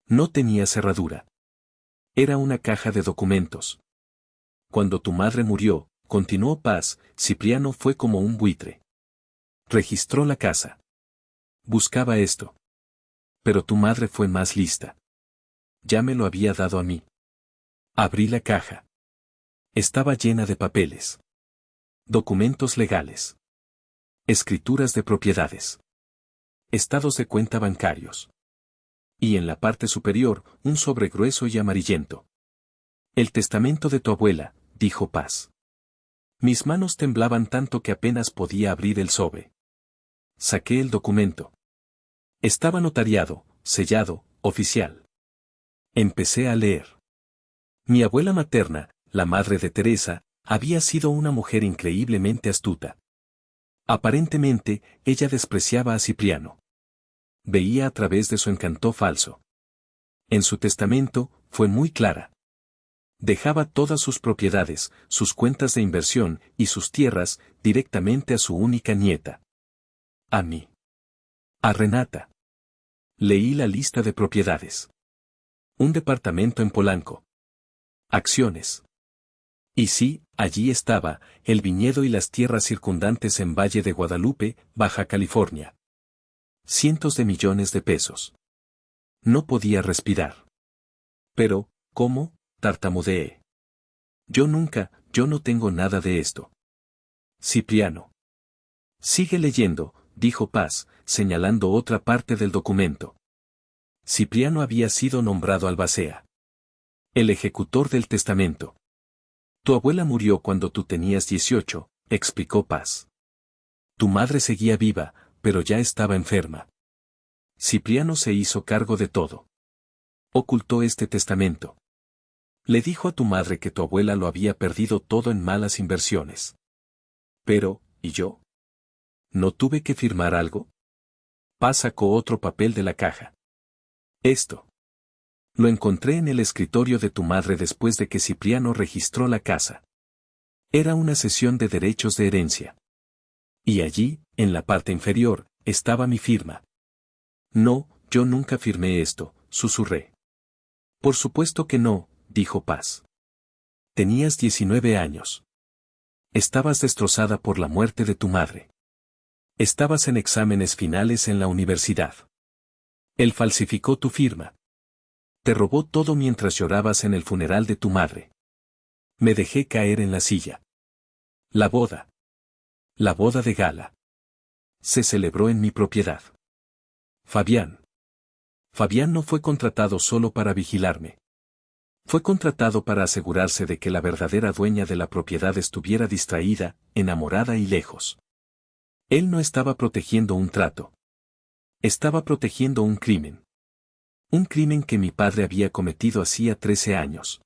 No tenía cerradura. Era una caja de documentos. Cuando tu madre murió, continuó Paz, Cipriano fue como un buitre. Registró la casa. Buscaba esto. Pero tu madre fue más lista. Ya me lo había dado a mí. Abrí la caja. Estaba llena de papeles. Documentos legales. Escrituras de propiedades. Estados de cuenta bancarios. Y en la parte superior, un sobre grueso y amarillento. El testamento de tu abuela, dijo Paz. Mis manos temblaban tanto que apenas podía abrir el sobre. Saqué el documento. Estaba notariado, sellado, oficial. Empecé a leer. Mi abuela materna, la madre de Teresa, había sido una mujer increíblemente astuta. Aparentemente, ella despreciaba a Cipriano. Veía a través de su encanto falso. En su testamento, fue muy clara. Dejaba todas sus propiedades, sus cuentas de inversión y sus tierras, directamente a su única nieta. A mí. A Renata. Leí la lista de propiedades. Un departamento en Polanco. Acciones. Y sí, allí estaba, el viñedo y las tierras circundantes en Valle de Guadalupe, Baja California. Cientos de millones de pesos. No podía respirar. Pero, ¿cómo? Tartamudeé. Yo no tengo nada de esto. Cipriano. Sigue leyendo, dijo Paz, señalando otra parte del documento. Cipriano había sido nombrado albacea. El ejecutor del testamento. Tu abuela murió cuando tú tenías 18, explicó Paz. Tu madre seguía viva, pero ya estaba enferma. Cipriano se hizo cargo de todo. Ocultó este testamento. Le dijo a tu madre que tu abuela lo había perdido todo en malas inversiones. Pero, ¿y yo? ¿No tuve que firmar algo? Paz sacó otro papel de la caja. Esto. Lo encontré en el escritorio de tu madre después de que Cipriano registró la casa. Era una cesión de derechos de herencia. Y allí, en la parte inferior, estaba mi firma. No, yo nunca firmé esto, susurré. Por supuesto que no, dijo Paz. Tenías 19 años. Estabas destrozada por la muerte de tu madre. Estabas en exámenes finales en la universidad. Él falsificó tu firma. Te robó todo mientras llorabas en el funeral de tu madre. Me dejé caer en la silla. La boda. La boda de gala. Se celebró en mi propiedad. Fabián. Fabián no fue contratado solo para vigilarme. Fue contratado para asegurarse de que la verdadera dueña de la propiedad estuviera distraída, enamorada y lejos. Él no estaba protegiendo un trato. Estaba protegiendo un crimen. Un crimen que mi padre había cometido hacía 13 años.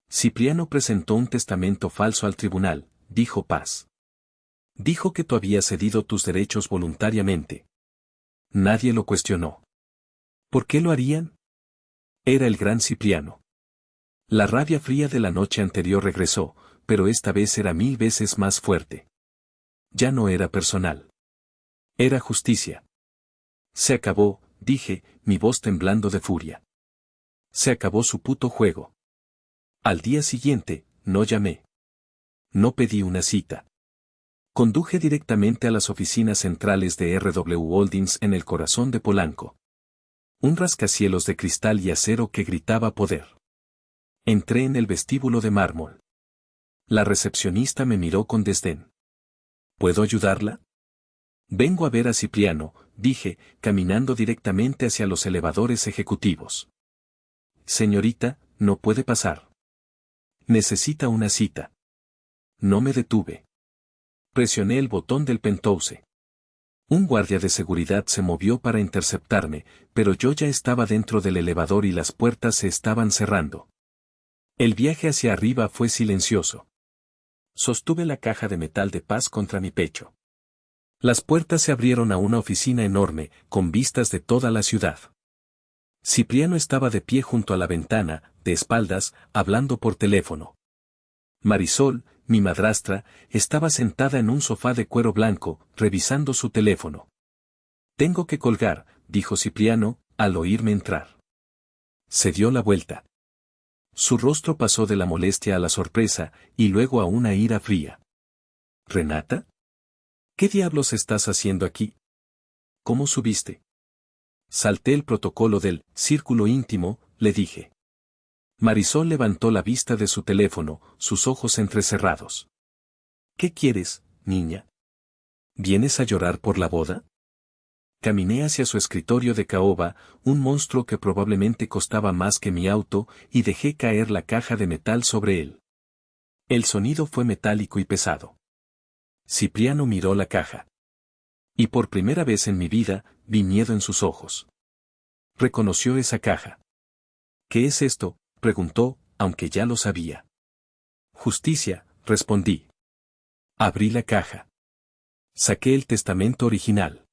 Cipriano presentó un testamento falso al tribunal, dijo Paz. Dijo que tú habías cedido tus derechos voluntariamente. Nadie lo cuestionó. ¿Por qué lo harían? Era el gran Cipriano. La rabia fría de la noche anterior regresó, pero esta vez era 1000 veces más fuerte. Ya no era personal. Era justicia. Se acabó, dije, mi voz temblando de furia. Se acabó su puto juego. Al día siguiente, no llamé. No pedí una cita. Conduje directamente a las oficinas centrales de RW Holdings en el corazón de Polanco. Un rascacielos de cristal y acero que gritaba poder. Entré en el vestíbulo de mármol. La recepcionista me miró con desdén. ¿Puedo ayudarla? Vengo a ver a Cipriano, dije, caminando directamente hacia los elevadores ejecutivos. Señorita, no puede pasar. Necesita una cita. No me detuve. Presioné el botón del penthouse. Un guardia de seguridad se movió para interceptarme, pero yo ya estaba dentro del elevador y las puertas se estaban cerrando. El viaje hacia arriba fue silencioso. Sostuve la caja de metal de Paz contra mi pecho. Las puertas se abrieron a una oficina enorme, con vistas de toda la ciudad. Cipriano estaba de pie junto a la ventana, de espaldas, hablando por teléfono. Marisol, mi madrastra, estaba sentada en un sofá de cuero blanco, revisando su teléfono. Tengo que colgar, dijo Cipriano, al oírme entrar. Se dio la vuelta. Su rostro pasó de la molestia a la sorpresa, y luego a una ira fría. ¿Renata? ¿Qué diablos estás haciendo aquí? ¿Cómo subiste? Salté el protocolo del círculo íntimo, le dije. Marisol levantó la vista de su teléfono, sus ojos entrecerrados. ¿Qué quieres, niña? ¿Vienes a llorar por la boda? Caminé hacia su escritorio de caoba, un monstruo que probablemente costaba más que mi auto, y dejé caer la caja de metal sobre él. El sonido fue metálico y pesado. Cipriano miró la caja. Y por primera vez en mi vida, vi miedo en sus ojos. Reconoció esa caja. ¿Qué es esto?, preguntó, aunque ya lo sabía. Justicia, respondí. Abrí la caja. Saqué el testamento original.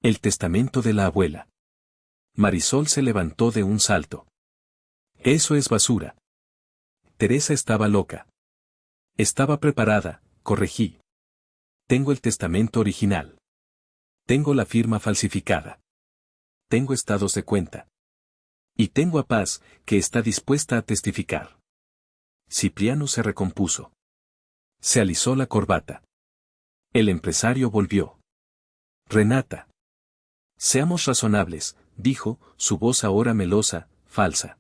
El testamento de la abuela. Marisol se levantó de un salto. Eso es basura. Teresa estaba loca. Estaba preparada, corregí. Tengo el testamento original. Tengo la firma falsificada. Tengo estados de cuenta. Y tengo a Paz, que está dispuesta a testificar. Cipriano se recompuso. Se alisó la corbata. El empresario volvió. Renata. Seamos razonables, dijo, su voz ahora melosa, falsa.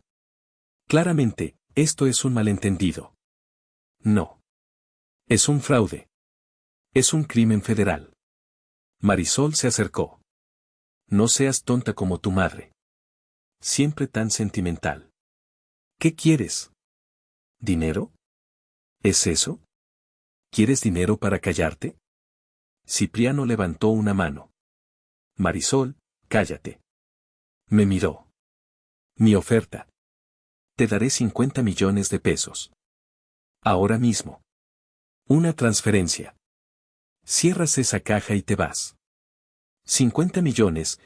Claramente, esto es un malentendido. No. Es un fraude. Es un crimen federal. Marisol se acercó. No seas tonta como tu madre. Siempre tan sentimental. ¿Qué quieres? ¿Dinero? ¿Es eso? ¿Quieres dinero para callarte? Cipriano levantó una mano. Marisol, cállate. Me miró. Mi oferta. Te daré 50 millones de pesos. Ahora mismo. Una transferencia. Cierras esa caja y te vas. 50 millones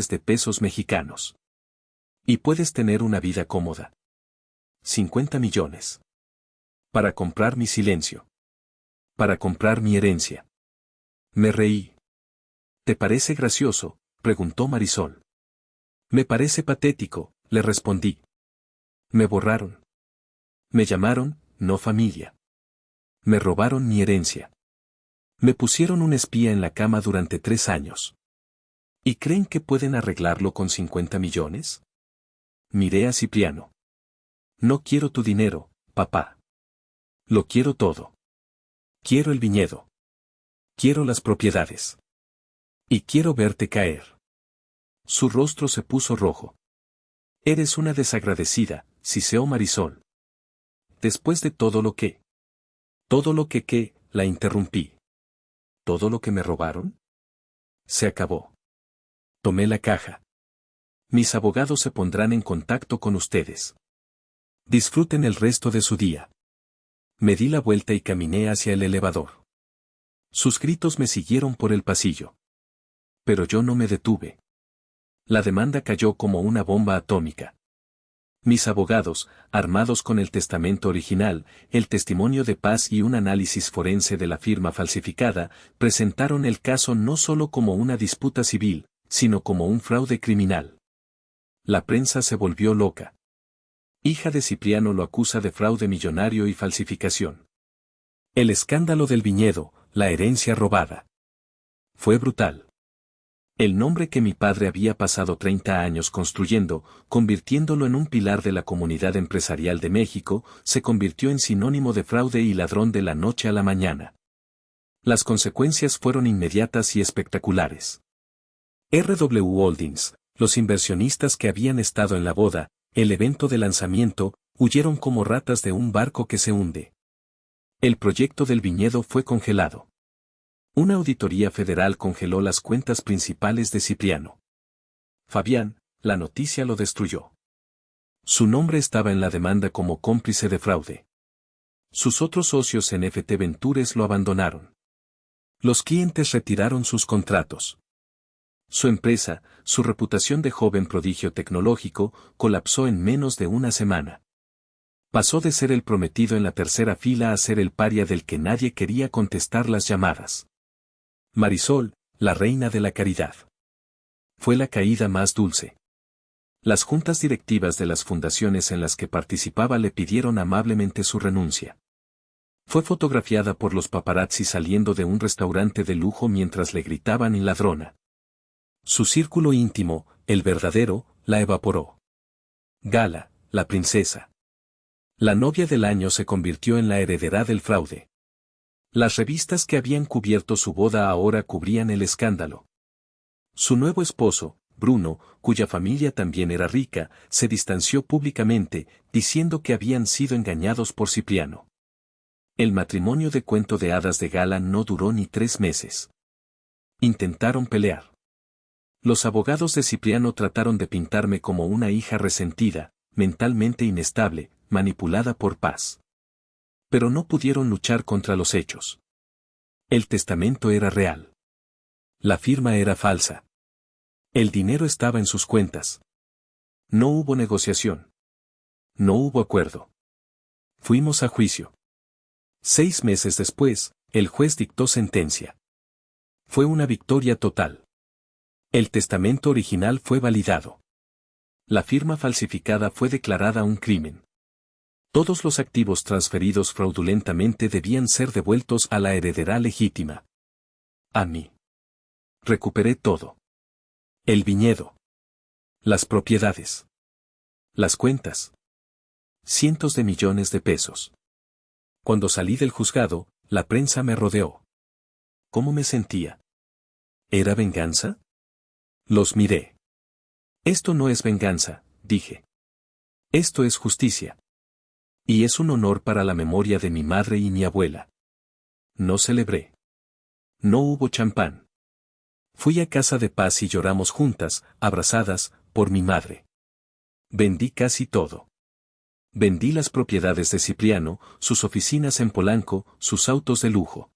de pesos mexicanos. Y puedes tener una vida cómoda. 50 millones. Para comprar mi silencio. Para comprar mi herencia. Me reí. ¿Te parece gracioso?, preguntó Marisol. Me parece patético, le respondí. Me borraron. Me llamaron, no familia. Me robaron mi herencia. Me pusieron un espía en la cama durante 3 años. ¿Y creen que pueden arreglarlo con 50 millones? Miré a Cipriano. No quiero tu dinero, papá. Lo quiero todo. Quiero el viñedo. Quiero las propiedades. Y quiero verte caer. Su rostro se puso rojo. Eres una desagradecida, siseó Marisol. Después de todo lo que... Todo lo que, la interrumpí. ¿Todo lo que me robaron? Se acabó. Tomé la caja. Mis abogados se pondrán en contacto con ustedes. Disfruten el resto de su día. Me di la vuelta y caminé hacia el elevador. Sus gritos me siguieron por el pasillo. Pero yo no me detuve. La demanda cayó como una bomba atómica. Mis abogados, armados con el testamento original, el testimonio de paz y un análisis forense de la firma falsificada, presentaron el caso no solo como una disputa civil, sino como un fraude criminal. La prensa se volvió loca. Hija de Cipriano lo acusa de fraude millonario y falsificación. El escándalo del viñedo, la herencia robada. Fue brutal. El nombre que mi padre había pasado 30 años construyendo, convirtiéndolo en un pilar de la comunidad empresarial de México, se convirtió en sinónimo de fraude y ladrón de la noche a la mañana. Las consecuencias fueron inmediatas y espectaculares. RW Holdings, los inversionistas que habían estado en la boda, el evento de lanzamiento, huyeron como ratas de un barco que se hunde. El proyecto del viñedo fue congelado. Una auditoría federal congeló las cuentas principales de Cipriano. Fabián, la noticia lo destruyó. Su nombre estaba en la demanda como cómplice de fraude. Sus otros socios en FT Ventures lo abandonaron. Los clientes retiraron sus contratos. Su empresa, su reputación de joven prodigio tecnológico, colapsó en menos de una semana. Pasó de ser el prometido en la tercera fila a ser el paria del que nadie quería contestar las llamadas. Marisol, la reina de la caridad. Fue la caída más dulce. Las juntas directivas de las fundaciones en las que participaba le pidieron amablemente su renuncia. Fue fotografiada por los paparazzi saliendo de un restaurante de lujo mientras le gritaban en ladrona. Su círculo íntimo, el verdadero, la evaporó. Gala, la princesa. La novia del año se convirtió en la heredera del fraude. Las revistas que habían cubierto su boda ahora cubrían el escándalo. Su nuevo esposo, Bruno, cuya familia también era rica, se distanció públicamente, diciendo que habían sido engañados por Cipriano. El matrimonio de cuento de hadas de Gala no duró ni 3 meses. Intentaron pelear. Los abogados de Cipriano trataron de pintarme como una hija resentida, mentalmente inestable, manipulada por Paz. Pero no pudieron luchar contra los hechos. El testamento era real. La firma era falsa. El dinero estaba en sus cuentas. No hubo negociación. No hubo acuerdo. Fuimos a juicio. 6 meses después, el juez dictó sentencia. Fue una victoria total. El testamento original fue validado. La firma falsificada fue declarada un crimen. Todos los activos transferidos fraudulentamente debían ser devueltos a la heredera legítima. A mí. Recuperé todo. El viñedo. Las propiedades. Las cuentas. Cientos de millones de pesos. Cuando salí del juzgado, la prensa me rodeó. ¿Cómo me sentía? ¿Era venganza? Los miré. Esto no es venganza, dije. Esto es justicia. Y es un honor para la memoria de mi madre y mi abuela. No celebré. No hubo champán. Fui a casa de paz y lloramos juntas, abrazadas, por mi madre. Vendí casi todo. Vendí las propiedades de Cipriano, sus oficinas en Polanco, sus autos de lujo.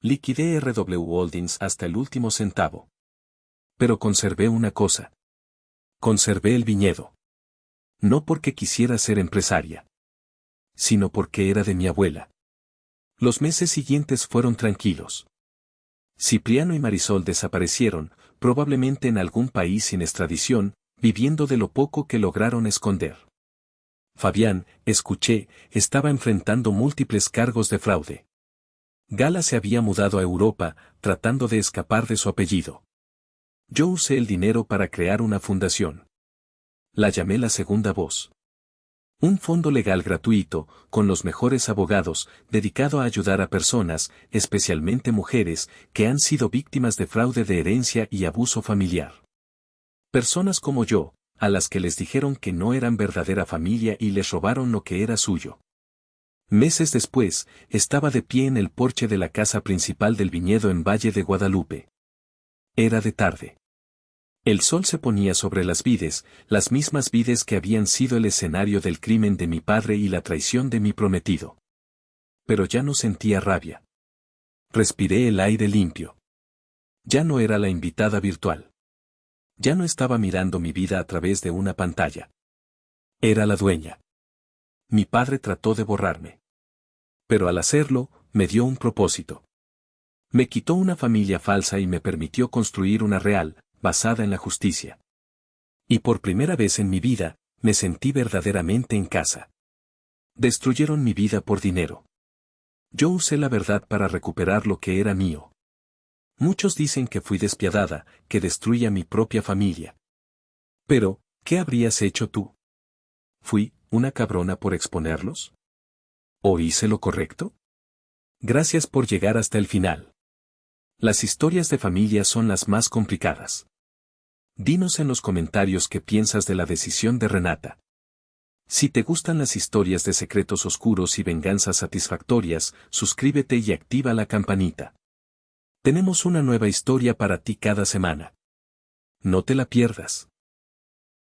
Liquidé RW Holdings hasta el último centavo. Pero conservé una cosa. Conservé el viñedo. No porque quisiera ser empresaria, sino porque era de mi abuela. Los meses siguientes fueron tranquilos. Cipriano y Marisol desaparecieron, probablemente en algún país sin extradición, viviendo de lo poco que lograron esconder. Fabián, escuché, estaba enfrentando múltiples cargos de fraude. Gala se había mudado a Europa, tratando de escapar de su apellido. Yo usé el dinero para crear una fundación. La llamé La Segunda Voz. Un fondo legal gratuito, con los mejores abogados, dedicado a ayudar a personas, especialmente mujeres, que han sido víctimas de fraude de herencia y abuso familiar. Personas como yo, a las que les dijeron que no eran verdadera familia y les robaron lo que era suyo. Meses después, estaba de pie en el porche de la casa principal del viñedo en Valle de Guadalupe. Era de tarde. El sol se ponía sobre las vides, las mismas vides que habían sido el escenario del crimen de mi padre y la traición de mi prometido. Pero ya no sentía rabia. Respiré el aire limpio. Ya no era la invitada virtual. Ya no estaba mirando mi vida a través de una pantalla. Era la dueña. Mi padre trató de borrarme. Pero al hacerlo, me dio un propósito. Me quitó una familia falsa y me permitió construir una real, basada en la justicia. Y por primera vez en mi vida, me sentí verdaderamente en casa. Destruyeron mi vida por dinero. Yo usé la verdad para recuperar lo que era mío. Muchos dicen que fui despiadada, que destruí a mi propia familia. Pero, ¿qué habrías hecho tú? ¿Fui una cabrona por exponerlos? ¿O hice lo correcto? Gracias por llegar hasta el final. Las historias de familia son las más complicadas. Dinos en los comentarios qué piensas de la decisión de Renata. Si te gustan las historias de secretos oscuros y venganzas satisfactorias, suscríbete y activa la campanita. Tenemos una nueva historia para ti cada semana. No te la pierdas.